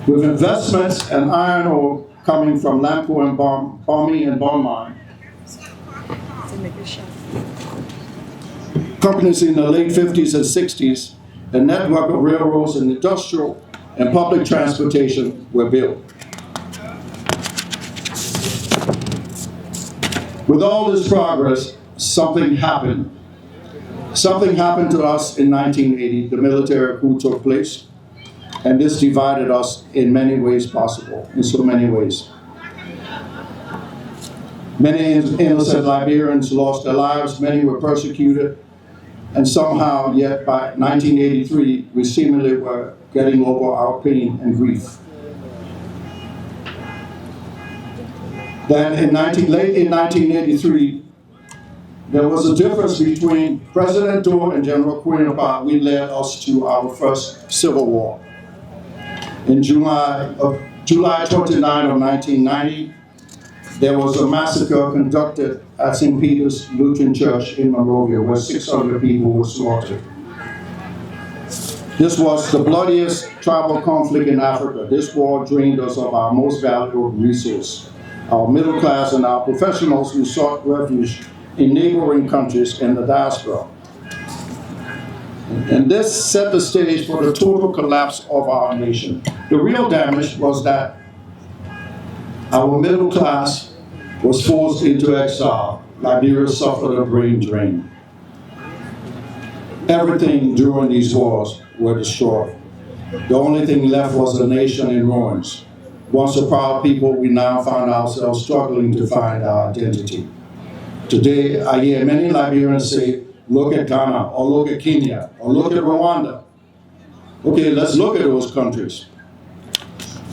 With investments and iron ore coming from Lamco and Balmy and Bonmine, companies in the late 50s and 60s, a network of railroads and industrial and public transportation were built. With all this progress, something happened. Something happened to us in 1980. The military coup took place, and this divided us in many ways possible, in so many ways. Many innocent Liberians lost their lives, many were persecuted, and somehow, yet by 1983, we seemingly were getting over our pain and grief. Then late in 1983, there was a difference between President Doe and General Quinapa. We led us to our first civil war. In July 29 of 1990, there was a massacre conducted at St. Peter's Lutheran Church in Monrovia, where 600 people were slaughtered. This was the bloodiest tribal conflict in Africa. This war drained us of our most valuable resource, our middle class and our professionals who sought refuge in neighboring countries and the diaspora. And this set the stage for the total collapse of our nation. The real damage was that our middle class was forced into exile. Liberia suffered a brain drain. Everything during these wars were destroyed. The only thing left was a nation in ruins. Once a proud people, we now find ourselves struggling to find our identity. Today, I hear many Liberians say, look at Ghana, or look at Kenya, or look at Rwanda. Okay, let's look at those countries.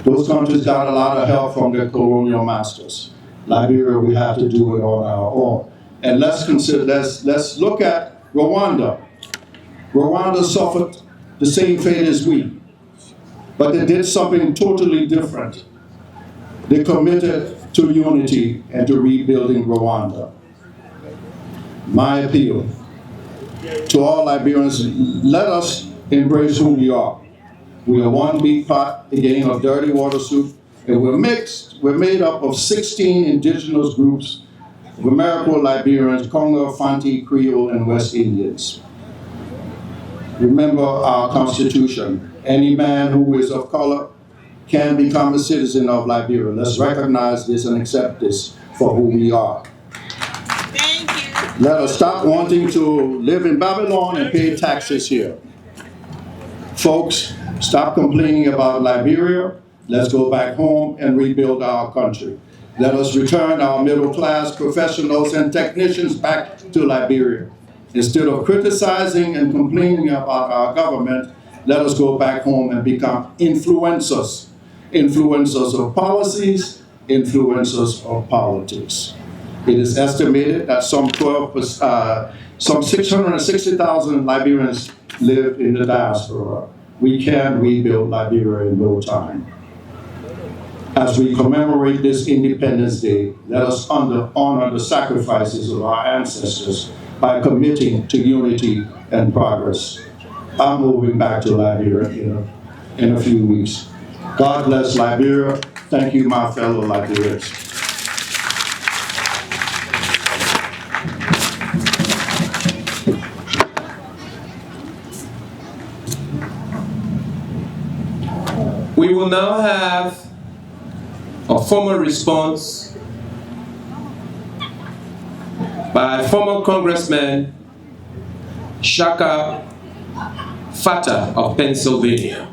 Those countries got a lot of help from their colonial masters. Liberia, we have to do it on our own. And let's look at Rwanda. Rwanda suffered the same fate as we, but they did something totally different. They committed to unity and to rebuilding Rwanda. My appeal to all Liberians, let us embrace who we are. We are one big pot, again, of dirty water soup, and we're made up of 16 indigenous groups of American Liberians, Congo, Fanti, Creole, and West Indians. Remember our Constitution. Any man who is of color can become a citizen of Liberia. Let's recognize this and accept this for who we are. Thank you. Let us stop wanting to live in Babylon and pay taxes here. Folks, stop complaining about Liberia. Let's go back home and rebuild our country. Let us return our middle-class professionals and technicians back to Liberia. Instead of criticizing and complaining about our government, let us go back home and become influencers. Influencers of policies, influencers of politics. It is estimated that some 660,000 Liberians live in the diaspora. We can rebuild Liberia in no time. As we commemorate this Independence Day, let us honor the sacrifices of our ancestors by committing to unity and progress. I'm moving back to Liberia in a few weeks. God bless Liberia. Thank you, my fellow Liberians. We will now have a formal response by former Congressman Shaka Fata of Pennsylvania.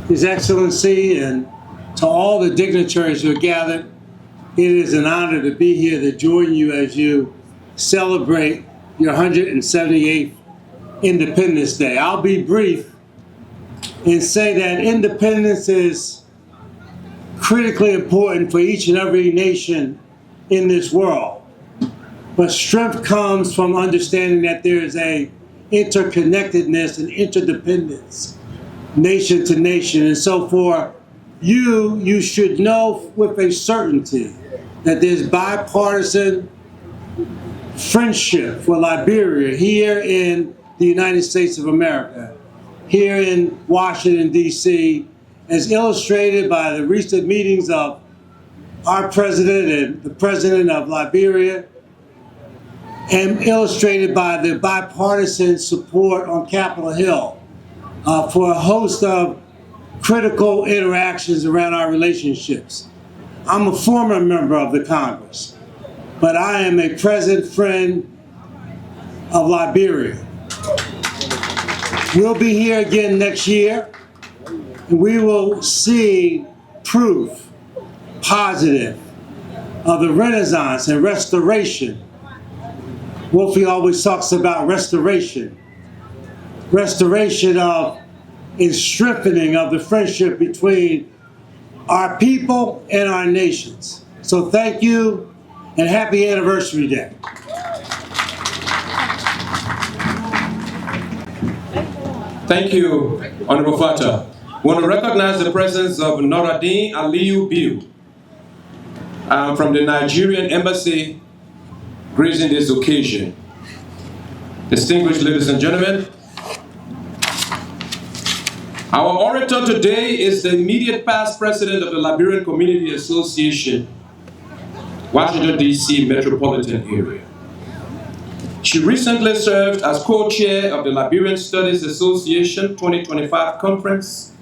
His Excellency, and to all the dignitaries who are gathered, it is an honor to be here to join you as you celebrate your 178th Independence Day. I'll be brief and say that independence is critically important for each and every nation in this world. But strength comes from understanding that there is a interconnectedness and interdependence, nation to nation. And so for you should know with a certainty that there's bipartisan friendship for Liberia here in the United States of America, here in Washington, D.C., as illustrated by the recent meetings of our president and the president of Liberia, and illustrated by the bipartisan support on Capitol Hill for a host of critical interactions around our relationships. I'm a former member of the Congress, but I am a present friend of Liberia. We'll be here again next year, and we will see proof, positive, of the renaissance and restoration. Wolfie always talks about restoration. Restoration of and strengthening of the friendship between our people and our nations. So thank you, and happy anniversary day. Thank you, Honorable Fata. We want to recognize the presence of Noradin Aliyu Biu from the Nigerian Embassy, gracing this occasion. Distinguished ladies and gentlemen, our orator today is the immediate past president of the Liberian Community Association, Washington, D.C. metropolitan area. She recently served as co-chair of the Liberian Studies Association 2025 conference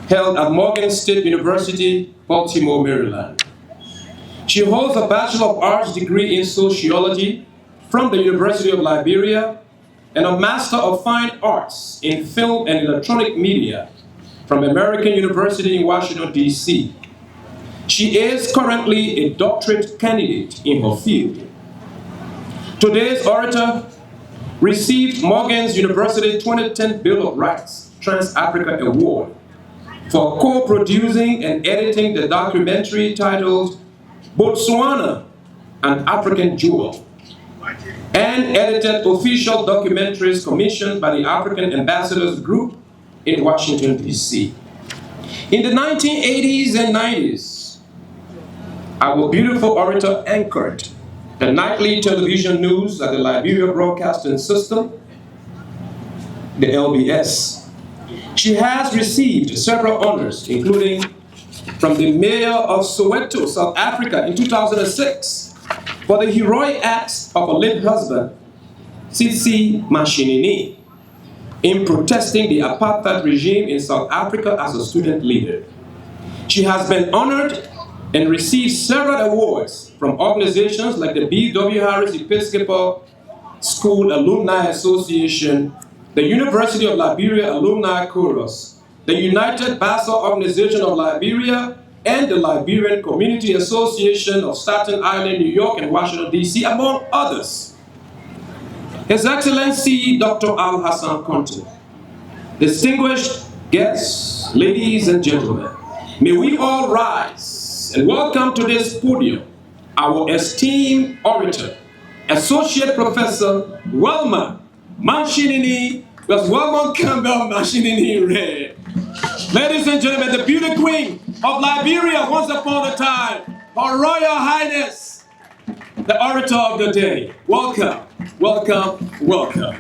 held at Morgan State University, Baltimore, Maryland. She holds a Bachelor of Arts degree in Sociology from the University of Liberia and a Master of Fine Arts in Film and Electronic Media from American University in Washington, D.C. She is currently a doctorate candidate in her field. Today's orator received Morgan's University 2010 Bill of Rights Trans-Africa Award for co-producing and editing the documentary titled Botswana, an African Jewel, and edited official documentaries commissioned by the African Ambassadors Group in Washington, D.C. In the 1980s and 90s, our beautiful orator anchored the nightly television news at the Liberia Broadcasting System, the LBS. She has received several honors, including from the Mayor of Soweto, South Africa in 2006 for the heroic acts of her late husband, Tsitsi Mashinini, in protesting the apartheid regime in South Africa as a student leader. She has been honored and received several awards from organizations like the B.W. Harris Episcopal School Alumni Association, the University of Liberia Alumni Chorus, the United Basel Organization of Liberia, and the Liberian Community Association of Staten Island, New York, and Washington, D.C., among others. His Excellency Dr. Al-Hassan Conte, distinguished guests, ladies and gentlemen, may we all rise and welcome to this podium our esteemed orator, Associate Professor Welma Mashinini, because Welma Campbell Mashinini Red. Ladies and gentlemen, the beauty queen of Liberia once upon a time, Her Royal Highness, the orator of the day. Welcome, welcome, welcome.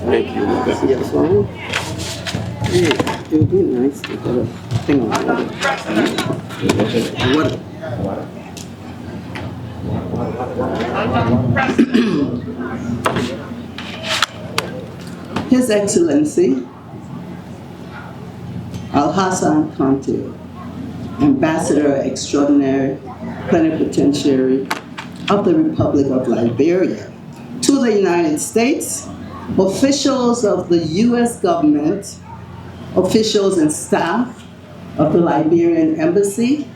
Thank you. Yes, well, it would be nice to get a thing on water. His Excellency Al-Hassan Conte, Ambassador Extraordinary Plenipotentiary of the Republic of Liberia to the United States, officials of the U.S. government, officials and staff of the Liberian Embassy,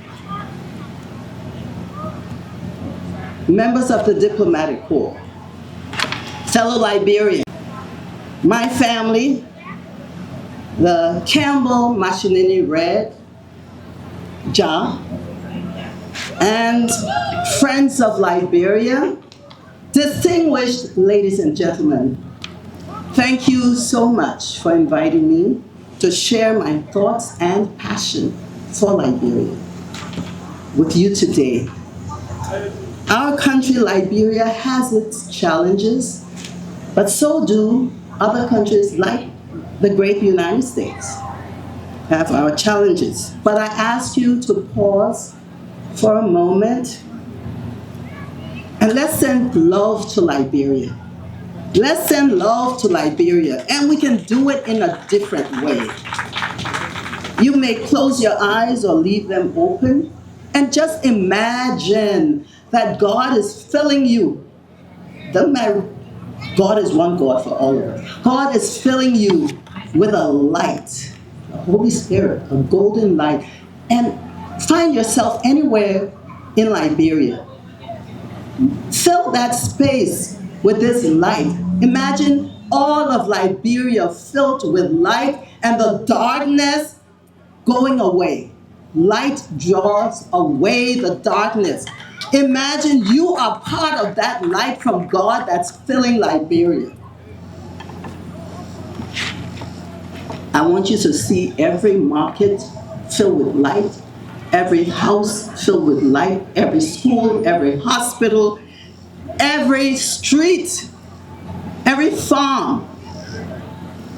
members of the diplomatic corps, fellow Liberians, my family, the Campbell Mashinini Red, Ja, and friends of Liberia, distinguished ladies and gentlemen, thank you so much for inviting me to share my thoughts and passion for Liberia with you today. Our country, Liberia, has its challenges, but so do other countries like the great United States have our challenges. But I ask you to pause for a moment and let's send love to Liberia. Let's send love to Liberia, and we can do it in a different way. You may close your eyes or leave them open and just imagine that God is filling you. Doesn't matter. God is one God for all of us. God is filling you with a light, the Holy Spirit, a golden light, and find yourself anywhere in Liberia. Fill that space with this light. Imagine all of Liberia filled with light and the darkness going away. Light draws away the darkness. Imagine you are part of that light from God that's filling Liberia. I want you to see every market filled with light, every house filled with light, every school, every hospital, every street, every farm.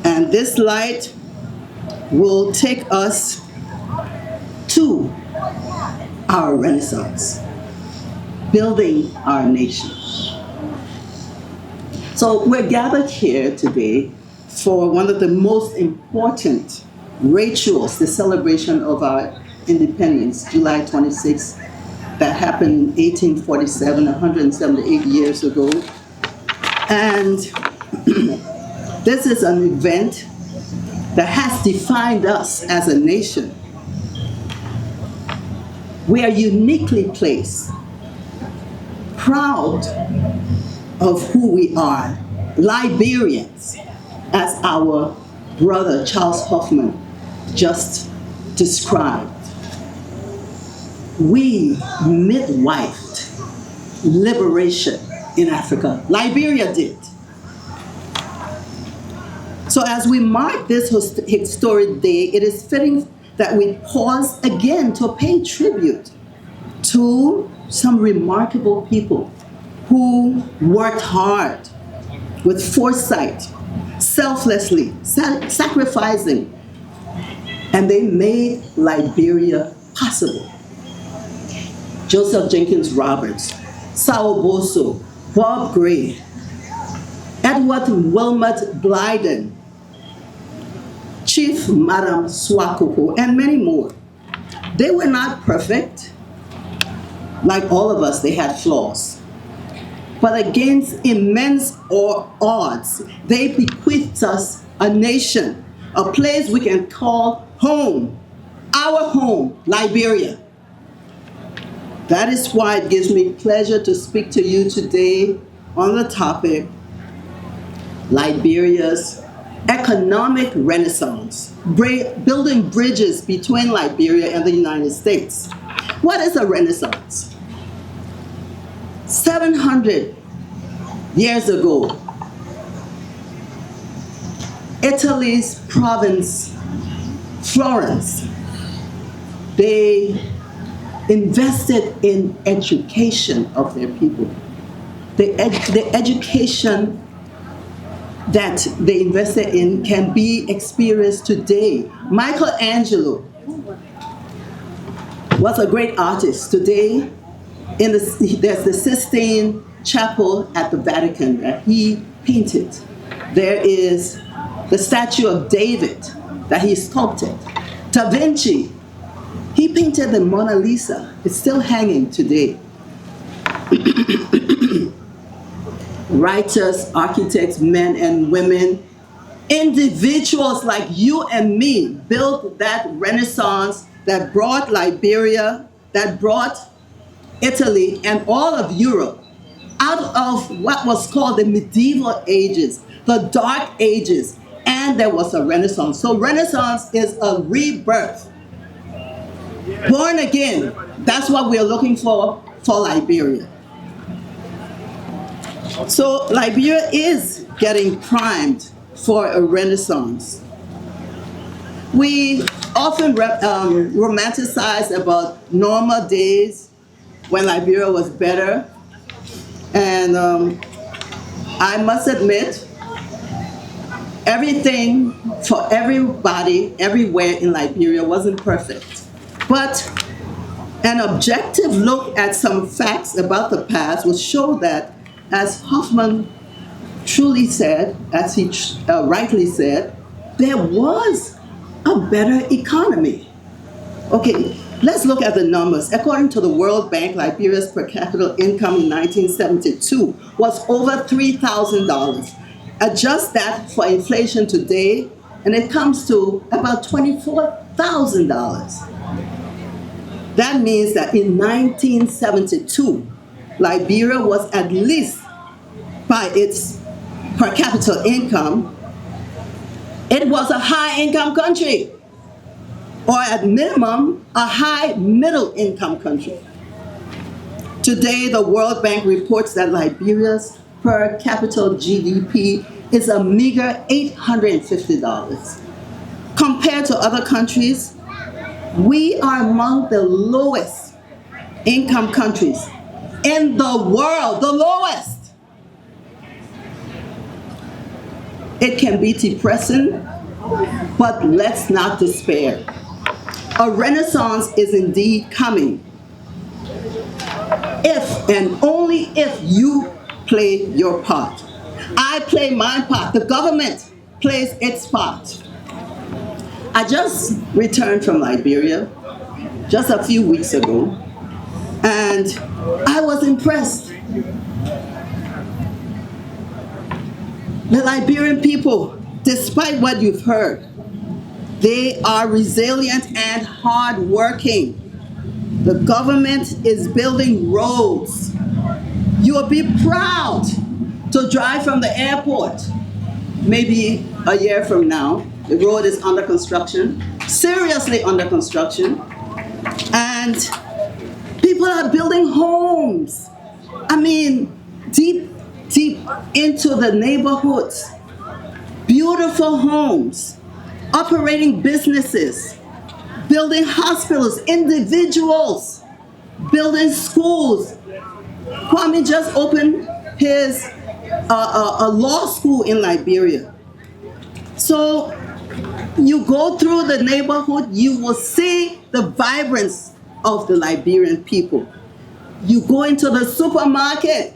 And this light will take us to our Renaissance, building our nation. So we're gathered here today for one of the most important rituals, the celebration of our independence, July 26th, that happened in 1847, 178 years ago. And this is an event that has defined us as a nation. We are uniquely placed, proud of who we are, Liberians, as our brother Charles Hoffman just described. We midwifed liberation in Africa. Liberia did. So as we mark this historic day, it is fitting that we pause again to pay tribute to some remarkable people who worked hard with foresight, selflessly, sacrificing, and they made Liberia possible. Joseph Jenkins Roberts, Sao Boso, Bob Gray, Edward Wilmot Blyden, Chief Madam Swakoko, and many more. They were not perfect. Like all of us, they had flaws. But against immense odds, they bequeathed us a nation, a place we can call home, our home, Liberia. That is why it gives me pleasure to speak to you today on the topic, Liberia's economic renaissance, building bridges between Liberia and the United States. What is a renaissance? 700 years ago, Italy's province, Florence, they invested in education of their people. The education that they invested in can be experienced today. Michelangelo was a great artist. Today, there's the Sistine Chapel at the Vatican that he painted. There is the statue of David that he sculpted. Da Vinci, he painted the Mona Lisa. It's still hanging today. Writers, architects, men and women, individuals like you and me built that renaissance that brought Liberia, that brought Italy and all of Europe out of what was called the medieval ages, the dark ages, and there was a renaissance. So renaissance is a rebirth. Born again, that's what we're looking for Liberia. So Liberia is getting primed for a renaissance. We often romanticize about normal days when Liberia was better. And I must admit, everything for everybody, everywhere in Liberia wasn't perfect. But an objective look at some facts about the past will show that, as Hoffman truly said, as he rightly said, there was a better economy. Okay, let's look at the numbers. According to the World Bank, Liberia's per capita income in 1972 was over $3,000. Adjust that for inflation today, and it comes to about $24,000. That means that in 1972, Liberia was at least, by its per capita income, it was a high-income country, or at minimum, a high middle-income country. Today, the World Bank reports that Liberia's per capita GDP is a meager $850. Compared to other countries, we are among the lowest income countries in the world, the lowest. It can be depressing, but let's not despair. A renaissance is indeed coming, if and only if you play your part. I play my part. The government plays its part. I just returned from Liberia just a few weeks ago, and I was impressed. The Liberian people, despite what you've heard, they are resilient and hardworking. The government is building roads. You will be proud to drive from the airport. Maybe a year from now, the road is under construction, seriously under construction, and people are building homes. I mean, deep into the neighborhoods, beautiful homes, operating businesses, building hospitals, individuals, building schools. Kwame just opened his a law school in Liberia. So you go through the neighborhood, you will see the vibrance of the Liberian people. You go into the supermarket,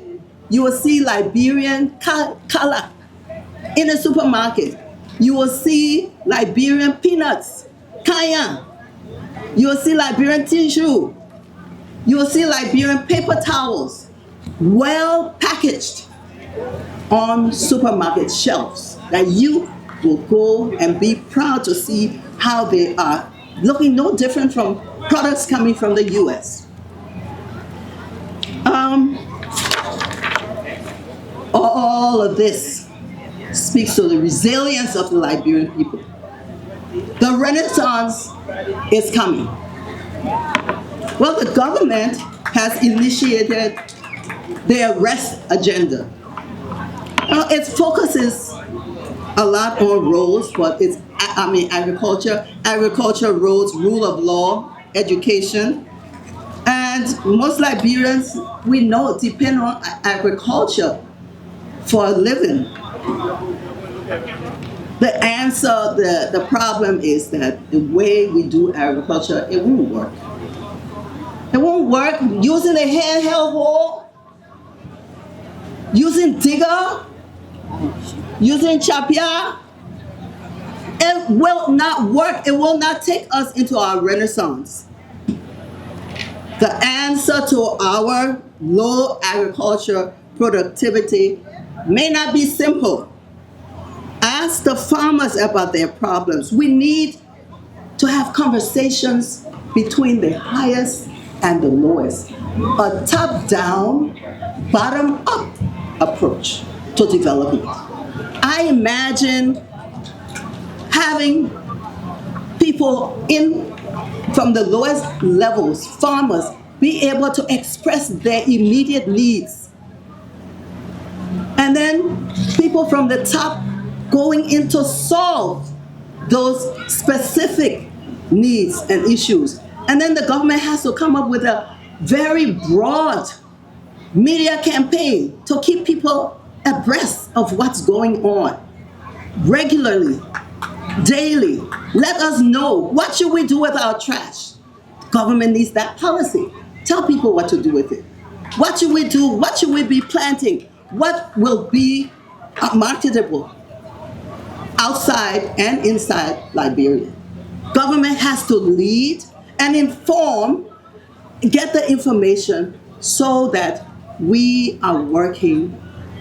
you will see Liberian color in the supermarket. You will see Liberian peanuts, kaya. You will see Liberian tissue. You will see Liberian paper towels, well packaged on supermarket shelves, that you will go and be proud to see how they are looking no different from products coming from the US. All of this speaks to the resilience of the Liberian people. The Renaissance is coming. Well, the government has initiated their rest agenda. It focuses a lot on roads, but it's, agriculture, roads, rule of law, education. And most Liberians, we know, depend on agriculture for a living. The answer, the problem is that the way we do agriculture, it won't work. It won't work using a handheld hoe, using digger, using chapia. It will not work. It will not take us into our Renaissance. The answer to our low agriculture productivity may not be simple. Ask the farmers about their problems. We need to have conversations between the highest and the lowest. A top-down, bottom-up approach to development. I imagine having people from the lowest levels, farmers, be able to express their immediate needs. And then people from the top going in to solve those specific needs and issues. And then the government has to come up with a very broad media campaign to keep people abreast of what's going on regularly, daily. Let us know, what should we do with our trash? Government needs that policy. Tell people what to do with it. What should we do? What should we be planting? What will be marketable outside and inside Liberia? Government has to lead and inform, get the information so that we are working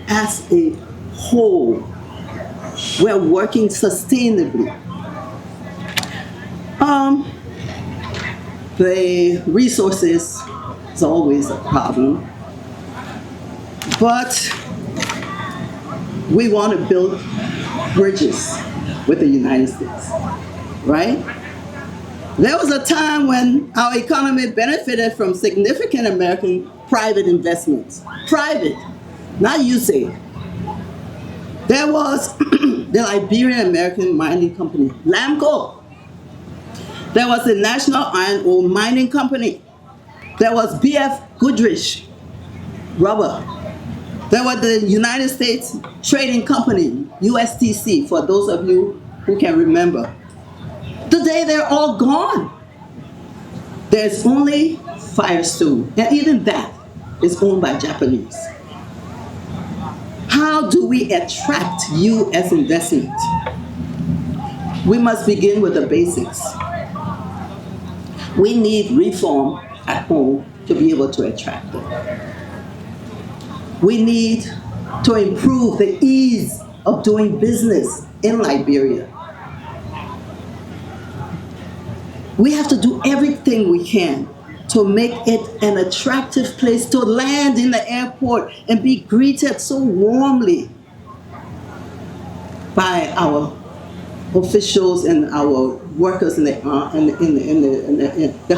as a whole. We're working sustainably. The resources is always a problem, but we want to build bridges with the United States, right? There was a time when our economy benefited from significant American private investments. Private, not USAID. There was the Liberian American mining company, LAMCO. There was the National Iron Ore Mining Company. There was BF Goodrich Rubber. There was the United States Trading Company, USTC, for those of you who can remember. Today they're all gone. There's only Firestone, and even that is owned by Japanese. How do we attract U.S. investment? We must begin with the basics. We need reform at home to be able to attract them. We need to improve the ease of doing business in Liberia. We have to do everything we can to make it an attractive place to land in the airport and be greeted so warmly by our officials and our workers in the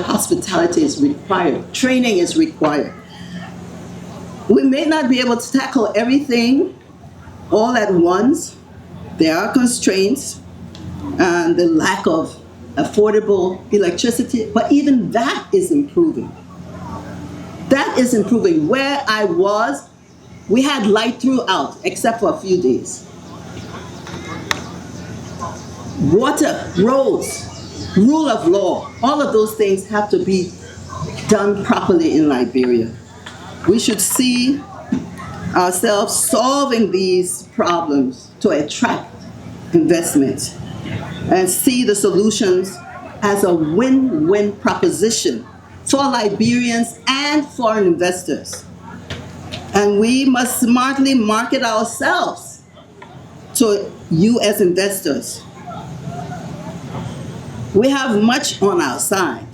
hospitality is required. Training is required. We may not be able to tackle everything all at once. There are constraints and the lack of affordable electricity, but even that is improving. That is improving. Where I was, we had light throughout, except for a few days. Water, roads, rule of law, all of those things have to be done properly in Liberia. We should see ourselves solving these problems to attract investment and see the solutions as a win-win proposition for Liberians and foreign investors. And we must smartly market ourselves to U.S. investors. We have much on our side,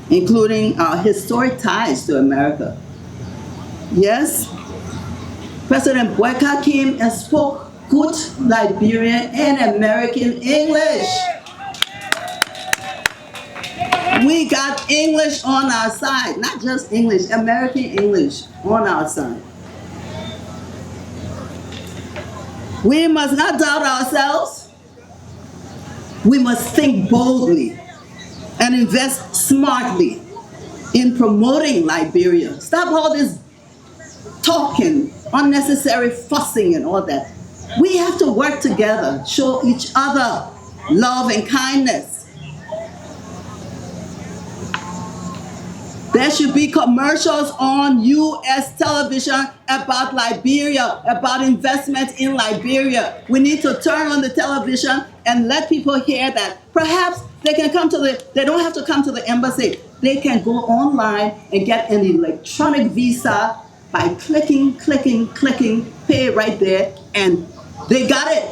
including our historic ties to America. Yes, President Boyka came and spoke good Liberian and American English. We got English on our side, not just English, American English on our side. We must not doubt ourselves. We must think boldly and invest smartly in promoting Liberia. Stop all this talking, unnecessary fussing and all that. We have to work together, show each other love and kindness. There should be commercials on U.S. television about Liberia, about investment in Liberia. We need to turn on the television and let people hear that perhaps they can come to they don't have to come to the embassy. They can go online and get an electronic visa by clicking, pay right there, and they got it.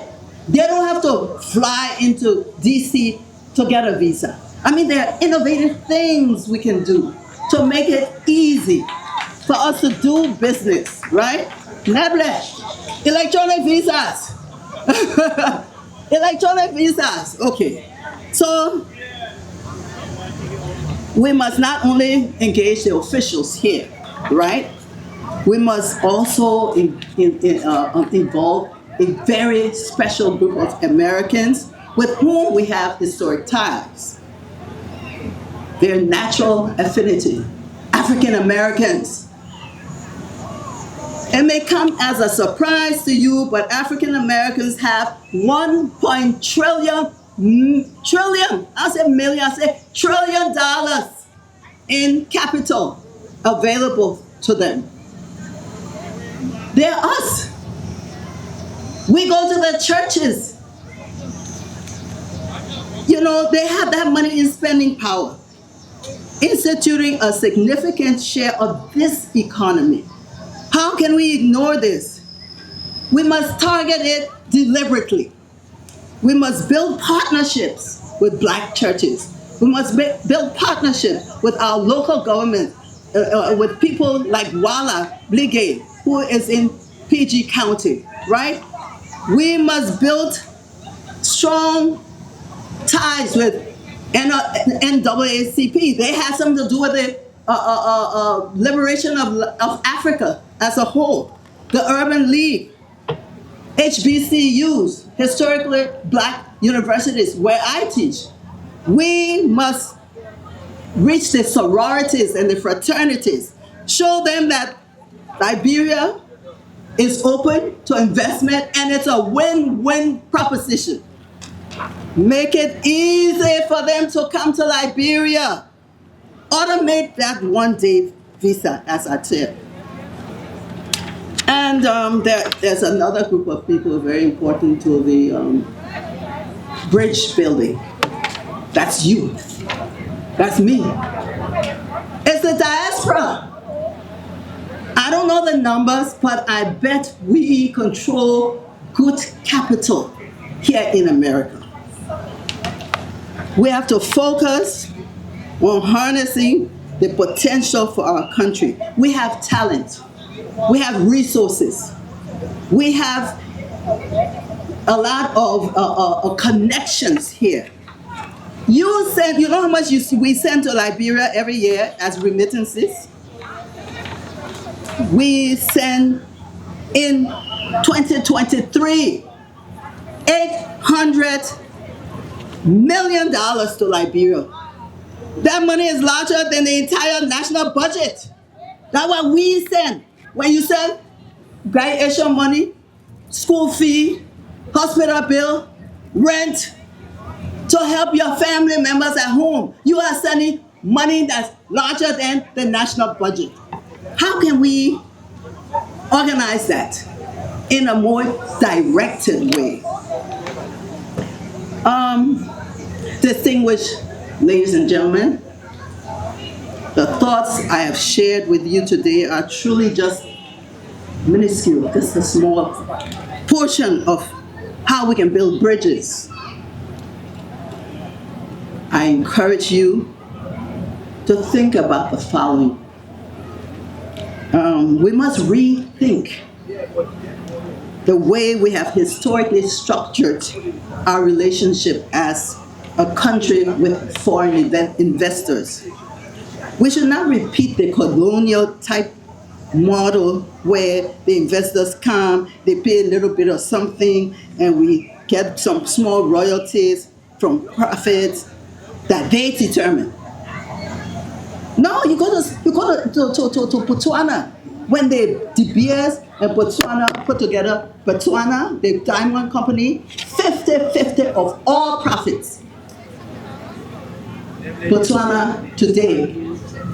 They don't have to fly into DC to get a visa. I mean, there are innovative things we can do to make it easy for us to do business, right? Neble, electronic visas. Electronic visas, okay. So we must not only engage the officials here, right? We must also involve a very special group of Americans with whom we have historic ties. Their natural affinity, African Americans. It may come as a surprise to you, but African Americans have $1 trillion, I say million, I say $1 trillion in capital available to them. They're us. We go to the churches. You know, they have that money in spending power, instituting a significant share of this economy. How can we ignore this? We must target it deliberately. We must build partnerships with Black churches. We must build partnerships with our local government, with people like Wala Blige, who is in PG County, right? We must build strong ties with NAACP. They had something to do with the liberation of Africa as a whole. The Urban League, HBCUs, historically Black universities where I teach. We must reach the sororities and the fraternities, show them that Liberia is open to investment and it's a win-win proposition. Make it easy for them to come to Liberia. Automate that one-day visa, as I said. And there's another group of people very important to the bridge building. That's you. That's me. It's the diaspora. I don't know the numbers, but I bet we control good capital here in America. We have to focus on harnessing the potential for our country. We have talent. We have resources. We have a lot of connections here. You know how much we send to Liberia every year as remittances? We send in 2023, $800 million to Liberia. That money is larger than the entire national budget. That's what we send. When you send graduation money, school fee, hospital bill, rent, to help your family members at home, you are sending money that's larger than the national budget. How can we organize that in a more directed way? Distinguished ladies and gentlemen, the thoughts I have shared with you today are truly just minuscule, just a small portion of how we can build bridges. I encourage you to think about the following. We must rethink the way we have historically structured our relationship as a country with foreign investors. We should not repeat the colonial type model where the investors come, they pay a little bit of something, and we get some small royalties from profits that they determine. No, you go to Botswana. When De Beers and Botswana put together, Botswana, the diamond company, 50-50 of all profits. Botswana today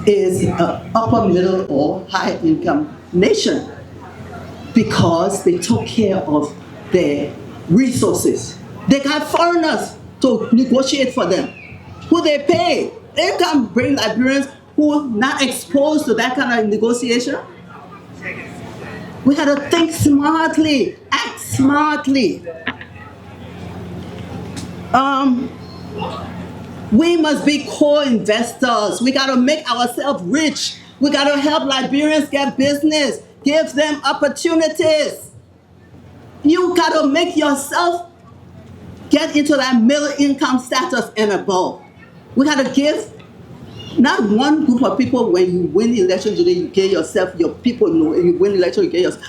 is an upper middle or high income nation because they took care of their resources. They got foreigners to negotiate for them, who they pay. They can bring Liberians who are not exposed to that kind of negotiation. We had to think smartly, act smartly. We must be co-investors. We got to make ourselves rich. We got to help Liberians get business, give them opportunities. You got to make yourself get into that middle income status and above. We got to give not one group of people. When you win the election today, you get yourself, your people know. You win the election, you get yourself.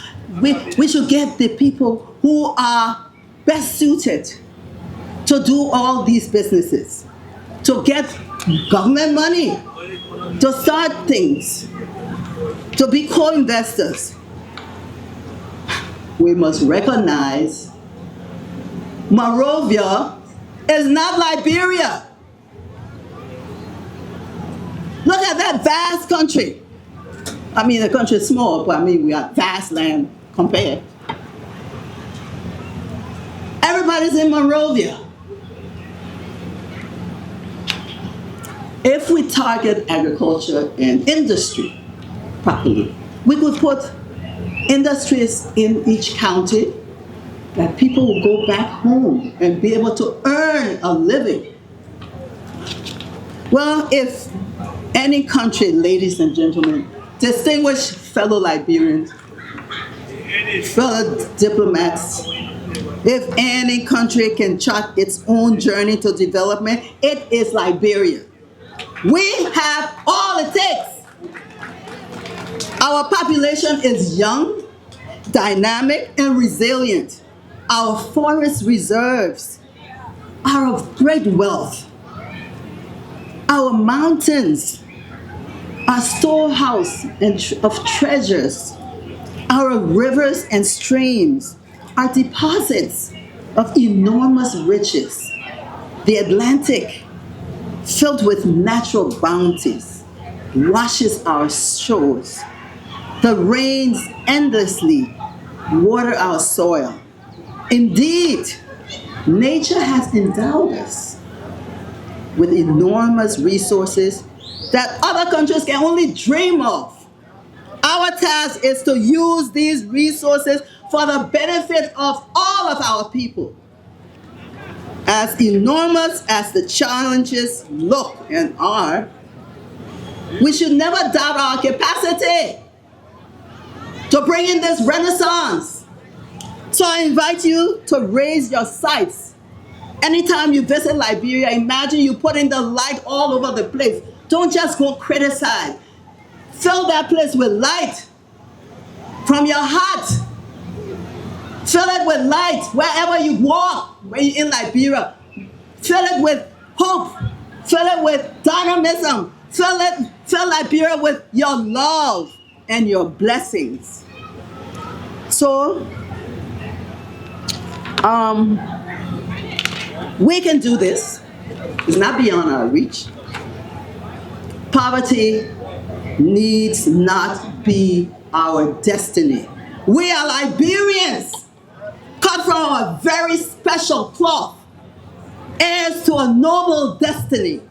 We should get the people who are best suited to do all these businesses, to get government money, to start things, to be co-investors. We must recognize Monrovia is not Liberia. Look at that vast country. I mean, the country is small, but I mean, we have vast land compared. Everybody's in Monrovia. If we target agriculture and industry properly, we could put industries in each county that people will go back home and be able to earn a living. Well, if any country, ladies and gentlemen, distinguished fellow Liberians, fellow diplomats, if any country can chart its own journey to development, it is Liberia. We have all it takes. Our population is young, dynamic, and resilient. Our forest reserves are of great wealth. Our mountains are storehouse of treasures. Our rivers and streams are deposits of enormous riches. The Atlantic, filled with natural bounties, washes our shores. The rains endlessly water our soil. Indeed, nature has endowed us with enormous resources that other countries can only dream of. Our task is to use these resources for the benefit of all of our people. As enormous as the challenges look and are, we should never doubt our capacity to bring in this renaissance. So I invite you to raise your sights. Anytime you visit Liberia, imagine you putting the light all over the place. Don't just go criticize. Fill that place with light from your heart. Fill it with light wherever you walk when you're in Liberia. Fill it with hope. Fill it with dynamism. Fill Liberia with your love and your blessings. So, we can do this. It's not beyond our reach. Poverty needs not be our destiny. We are Liberians, cut from a very special cloth, heirs to a noble destiny.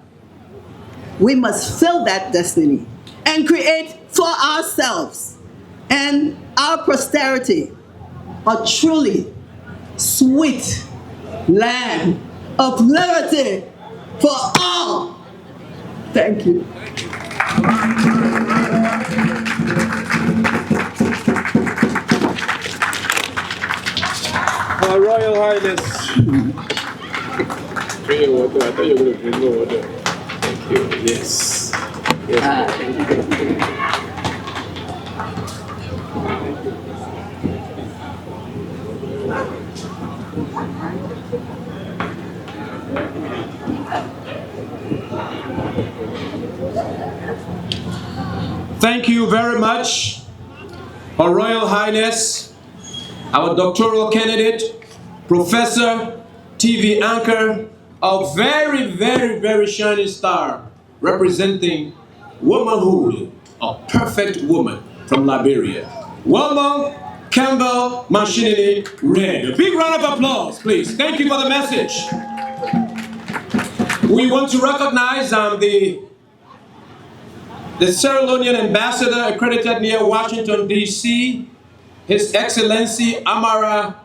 We must fill that destiny and create for ourselves and our posterity a truly sweet land of liberty for all. Thank you. Her Royal Highness. Bring your water. I thought you were going to bring more water. Thank you. Yes. Thank you very much, Her Royal Highness, our doctoral candidate, Professor, TV anchor, a very, very, very shining star representing womanhood, a perfect woman from Liberia. Welcome, Campbell Mashinini Red. A big round of applause, please. Thank you for the message. We want to recognize the ceremonial ambassador accredited near Washington, D.C., His Excellency Amara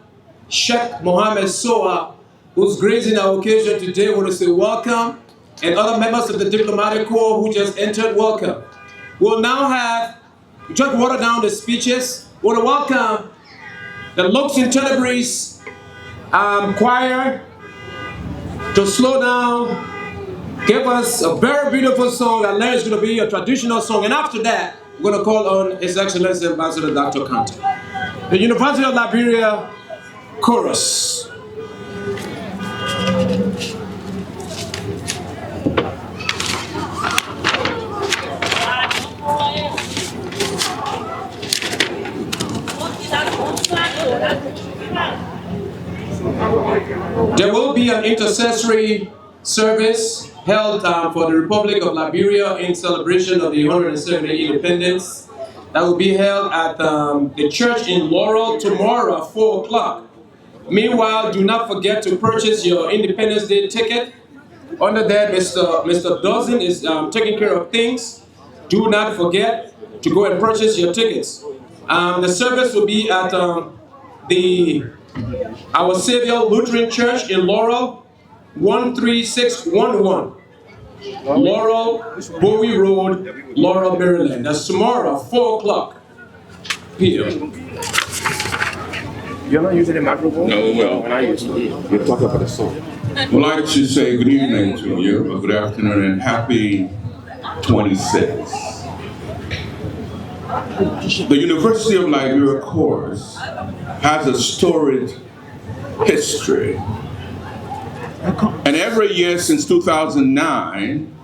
Sheikh Mohammed Soa, who's gracing our occasion today. I want to say welcome, and other members of the diplomatic corps who just entered, welcome. We'll now have, just water down the speeches. We want to welcome the Lux in Tenebris choir to slow down, give us a very beautiful song, and then it's going to be a traditional song. And after that, we're going to call on His Excellency Ambassador Dr. Kante. The University of Liberia Chorus. There will be an intercessory service held for the Republic of Liberia in celebration of the 170th independence. That will be held at the church in Laurel tomorrow at 4 o'clock. Meanwhile, do not forget to purchase your Independence Day ticket. Under that, Mr. Dozen is taking care of things. Do not forget to go and purchase your tickets. The service will be at Our Savior Lutheran Church in Laurel, 13611. Laurel, Bowie Road, Laurel, Maryland. That's tomorrow, 4 o'clock p.m. You're not using the microphone? No, well, when I use it, you're talking about the song. I'd like to say good evening to you, or good afternoon, and happy 26. The University of Liberia course has a storied history. And every year since 2009,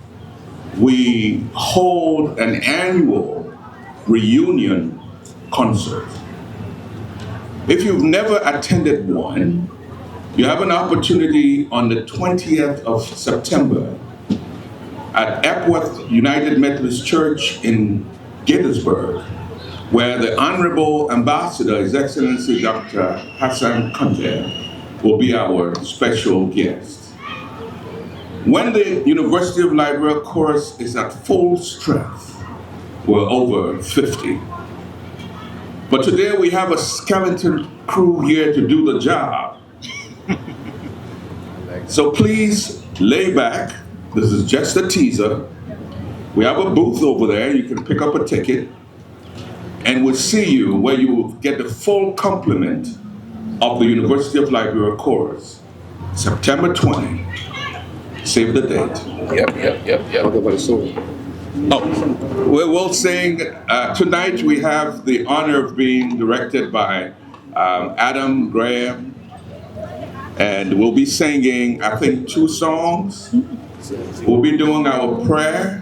we hold an annual reunion concert. If you've never attended one, you have an opportunity on the 20th of September at Epworth United Methodist Church in Gettysburg. where the Honorable Ambassador, His Excellency Dr. Hassan Conte, will be our special guest. When the University of Liberia chorus is at full strength, we're over 50. But today we have a skeleton crew here to do the job. So please lay back. This is just a teaser. We have a booth over there. You can pick up a ticket. And we'll see you where you will get the full complement of the University of Liberia chorus. September 20. Save the date. Yep. What about the song? Oh, we'll sing. Tonight we have the honor of being directed by Adam Graham. And we'll be singing, I think, 2 songs. We'll be doing our prayer.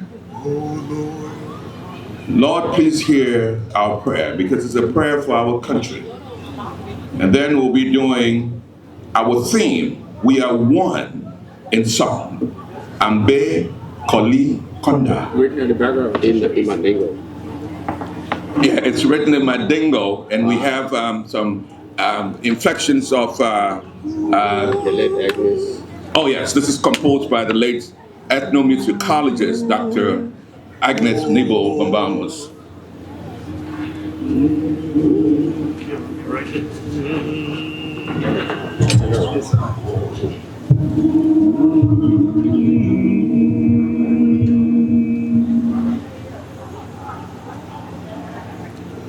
Lord, please hear our prayer, because it's a prayer for our country. And then we'll be doing our theme, We Are One in song. Ambe Koli Konda. Written in the background in Mandingo. Yeah, it's written in Mandingo, and we have some inflections of the late Agnes. Oh yes, this is composed by the late ethnomusicologist Dr. Agnes Nibo Bambamos.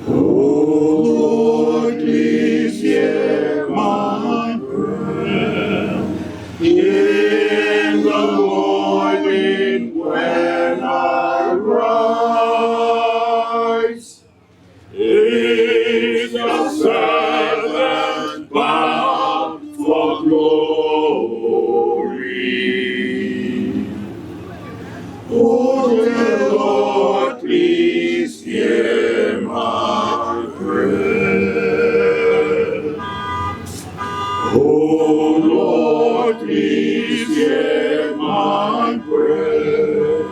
Lord, please hear my prayer in the morning when I rise. Is your servant bound for glory? Oh, dear Lord, please hear my prayer. Oh Lord, please hear my prayer.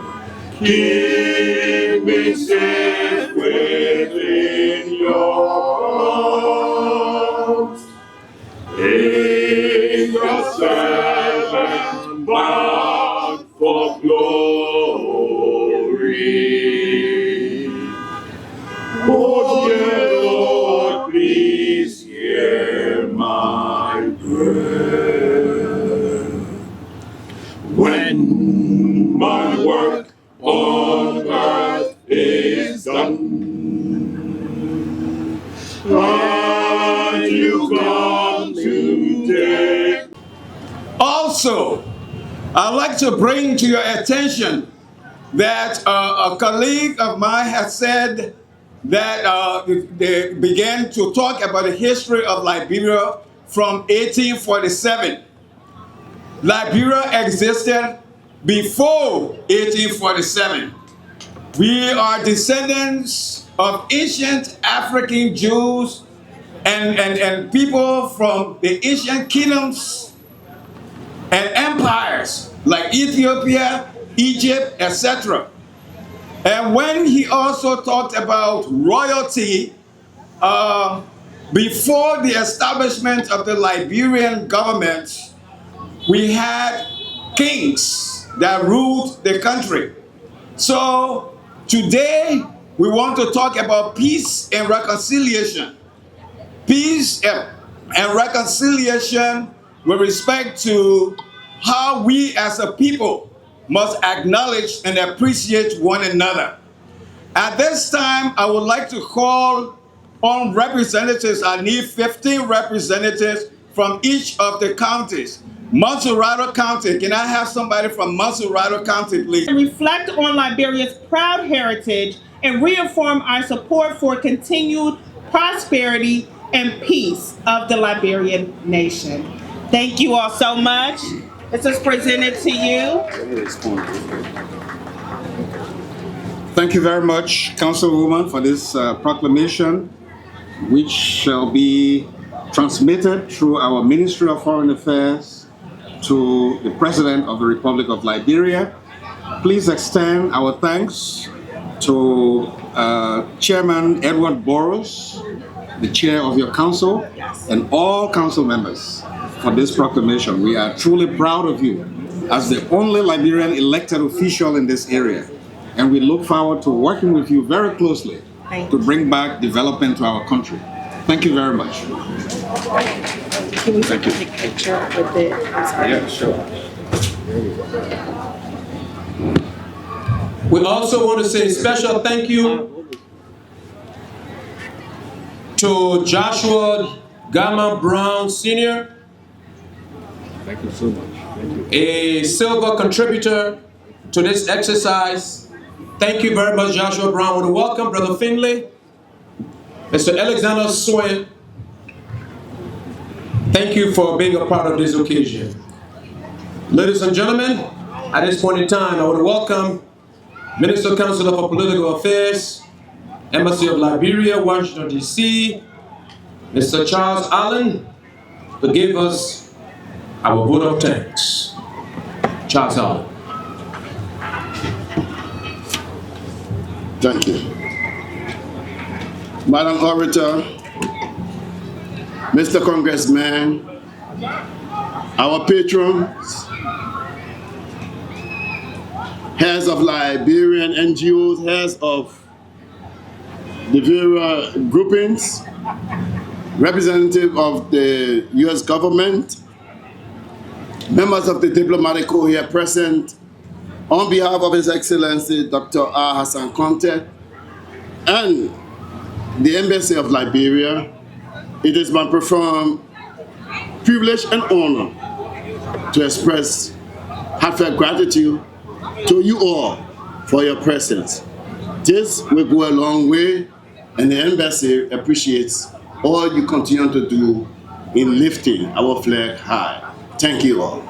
Keep me safe within your arms. In your servant bound for glory. Oh dear Lord, please hear my prayer. When my work on earth is done, and you come to take. Also, I'd like to bring to your attention that a colleague of mine has said that they began to talk about the history of Liberia from 1847. Liberia existed before 1847. We are descendants of ancient African Jews and people from the ancient kingdoms and empires like Ethiopia, Egypt, etc. And when he also talked about royalty, before the establishment of the Liberian government, we had kings that ruled the country. So today we want to talk about peace and reconciliation. Peace and reconciliation with respect to how we as a people must acknowledge and appreciate one another. At this time, I would like to call on representatives. I need 15 representatives from each of the counties. Montserrado County, can I have somebody from Montserrado County, please? Reflect on Liberia's proud heritage and reaffirm our support for continued prosperity and peace of the Liberian nation. Thank you all so much. This is presented to you. Thank you very much, Councilwoman, for this proclamation, which shall be transmitted through our Ministry of Foreign Affairs to the President of the Republic of Liberia. Please extend our thanks to Chairman Edward Boros, the chair of your council, and all council members for this proclamation. We are truly proud of you as the only Liberian elected official in this area. And we look forward to working with you very closely to bring back development to our country. Thank you very much. Can we take a picture with it? Yeah, sure. We also want to say a special thank you to Joshua Gama Brown Sr., Thank you so much. Thank you. a silver contributor to this exercise. Thank you very much, Joshua Brown. I want to welcome Brother Finley, Mr. Alexander Swain. Thank you for being a part of this occasion. Ladies and gentlemen, at this point in time, I want to welcome Minister Counselor for Political Affairs, Embassy of Liberia, Washington, D.C., Mr. Charles Allen, to give us our vote of thanks. Charles Allen. Thank you. Madam Orator, Mr. Congressman, our patrons, heads of Liberian NGOs, heads of the various groupings, representative of the U.S. government, members of the diplomatic corps here present, on behalf of His Excellency Dr. R. Hassan Conte and the Embassy of Liberia, it is my profound privilege and honor to express heartfelt gratitude to you all for your presence. This will go a long way, and the Embassy appreciates all you continue to do in lifting our flag high. Thank you all.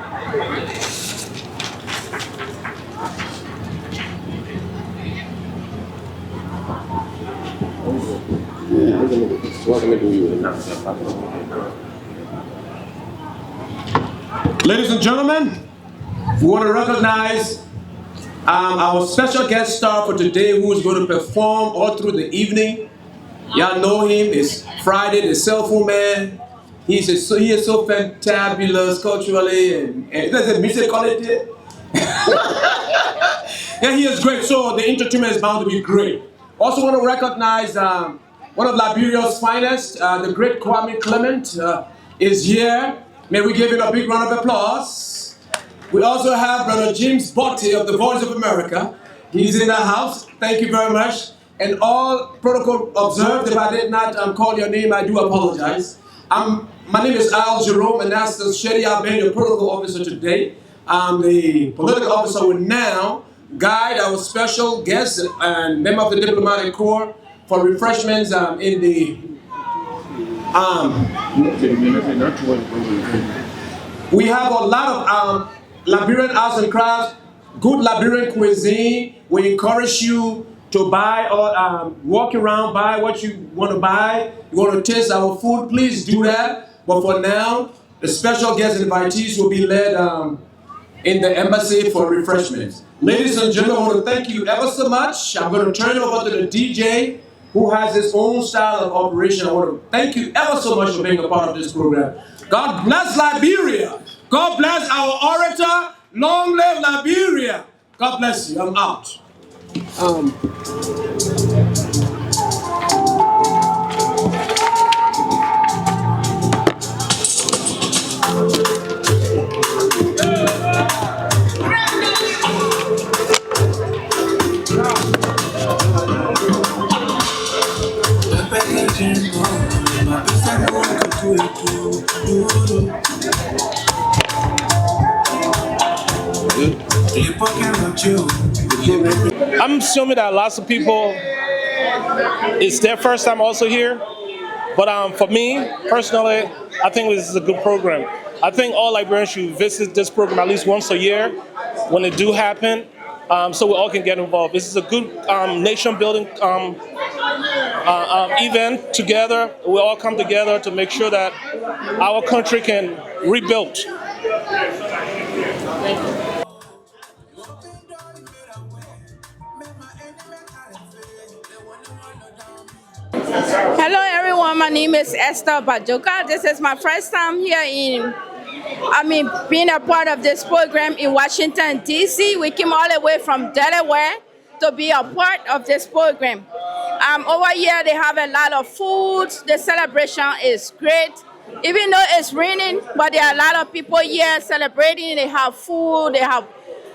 Ladies and gentlemen, we want to recognize our special guest star for today, who is going to perform all through the evening. Y'all know him. It's Friday, the cell phone man. He is so fantabulous culturally and there's a music quality. Yeah, he is great. So the entertainment is bound to be great. Also want to recognize one of Liberia's finest, the great Kwame Clement is here. May we give him a big round of applause. We also have Brother James Botti of the Voice of America. He's in the house. Thank you very much. And all protocol observed. If I did not call your name, I do apologize. My name is Al Jerome, and that's the Sharia Ben, your protocol officer today. I'm the political officer will now guide our special guest and member of the diplomatic corps for refreshments in the we have a lot of Liberian arts and crafts, good Liberian cuisine. We encourage you to buy or walk around, buy what you want to buy. You want to taste our food, please do that. But for now, the special guest invitees will be led in the embassy for refreshments. Ladies and gentlemen, I want to thank you ever so much. I'm going to turn it over to the DJ who has his own style of operation. I want to thank you ever so much for being a part of this program. God bless Liberia. God bless our orator. Long live Liberia. God bless you. I'm out. I'm assuming that lots of people, it's their first time also here. But for me, personally, I think this is a good program. I think all Liberians should visit this program at least once a year when it do happen, so we all can get involved. This is a good nation-building event together. We all come together to make sure that our country can rebuild. Thank you. Hello everyone, my name is Esther Bajoka. This is my first time here being a part of this program in Washington, D.C. We came all the way from Delaware to be a part of this program. Over here they have a lot of food. The celebration is great. Even though it's raining, but there are a lot of people here celebrating. They have food, they have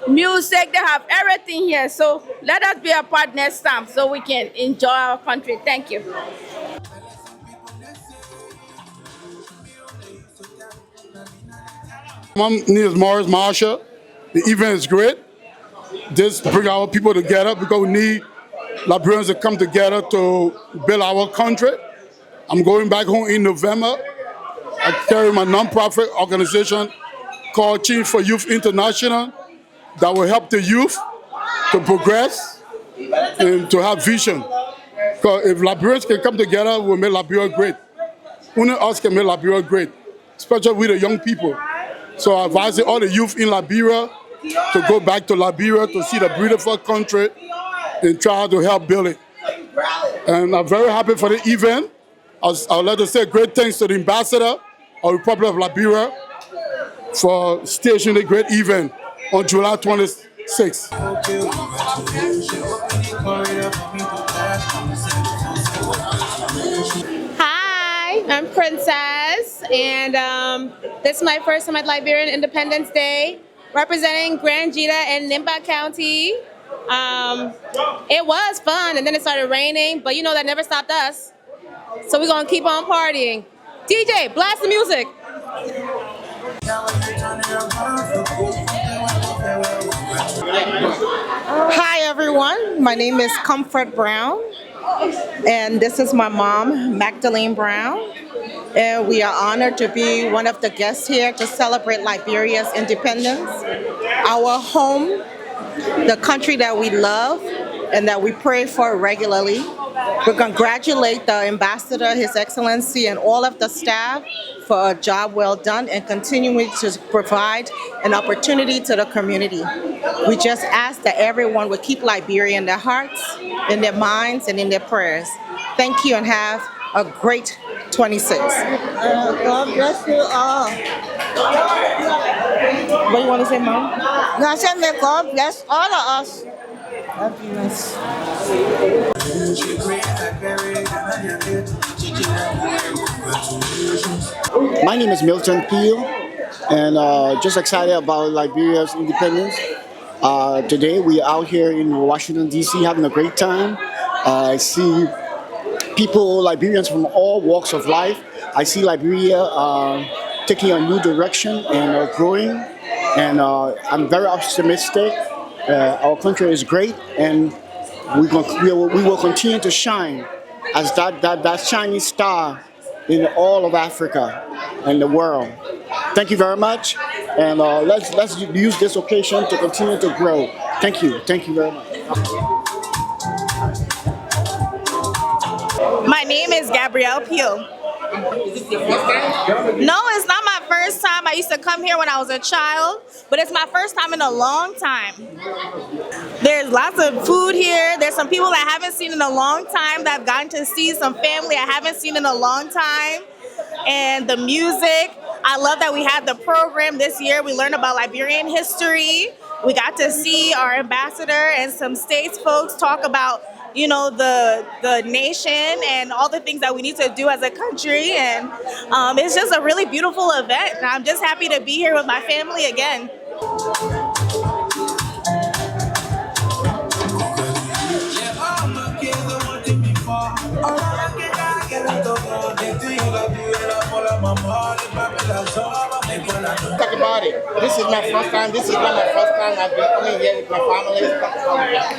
music, they have everything here. So let us be a part next time so we can enjoy our country. Thank you. My name is Morris Marsha. The event is great. Just bring our people together because we need Liberians to come together to build our country. I'm going back home in November. I carry my nonprofit organization called Change for Youth International that will help the youth to progress and to have vision. Because if Liberians can come together, we'll make Liberia great. Only us can make Liberia great, especially with the young people. So I advise all the youth in Liberia to go back to Liberia to see the beautiful country and try to help build it. And I'm very happy for the event. I'd like to say great thanks to the ambassador of the Republic of Liberia for staging the great event on July 26th. Hi, I'm Princess, and this is my first time at Liberian Independence Day, representing Grand Jita and Nimba County. It was fun, and then it started raining, but you know that never stopped us. So we're gonna keep on partying. DJ, blast the music. Hi everyone, my name is Comfort Brown, and this is my mom, Magdalene Brown. And we are honored to be one of the guests here to celebrate Liberia's independence, our home, the country that we love and that we pray for regularly. We congratulate the ambassador, His Excellency, and all of the staff for a job well done and continuing to provide an opportunity to the community. We just ask that everyone would keep Liberia in their hearts, in their minds, and in their prayers. Thank you and have a great 26. God bless you all. What do you want to say, Mom? I said, may God bless all of us. Happiness. My name is Milton Peel, and just excited about Liberia's independence. Today we are out here in Washington, D.C. having a great time. I see people, Liberians from all walks of life. I see Liberia taking a new direction and growing, and I'm very optimistic. Our country is great, and we will continue to shine as that shining star in all of Africa and the world. Thank you very much, and let's use this occasion to continue to grow. Thank you very much. My name is Gabrielle Peel. No, it's not my first time. I used to come here when I was a child, but it's my first time in a long time. There's lots of food here. There's some people that I haven't seen in a long time that I've gotten to see, some family I haven't seen in a long time. And the music, I love that we had the program this year. We learned about Liberian history. We got to see our ambassador and some states folks talk about, you know, the nation and all the things that we need to do as a country. And it's just a really beautiful event. And I'm just happy to be here with my family again. Talk about it. This is my first time. This is not my first time I've been coming here with my family.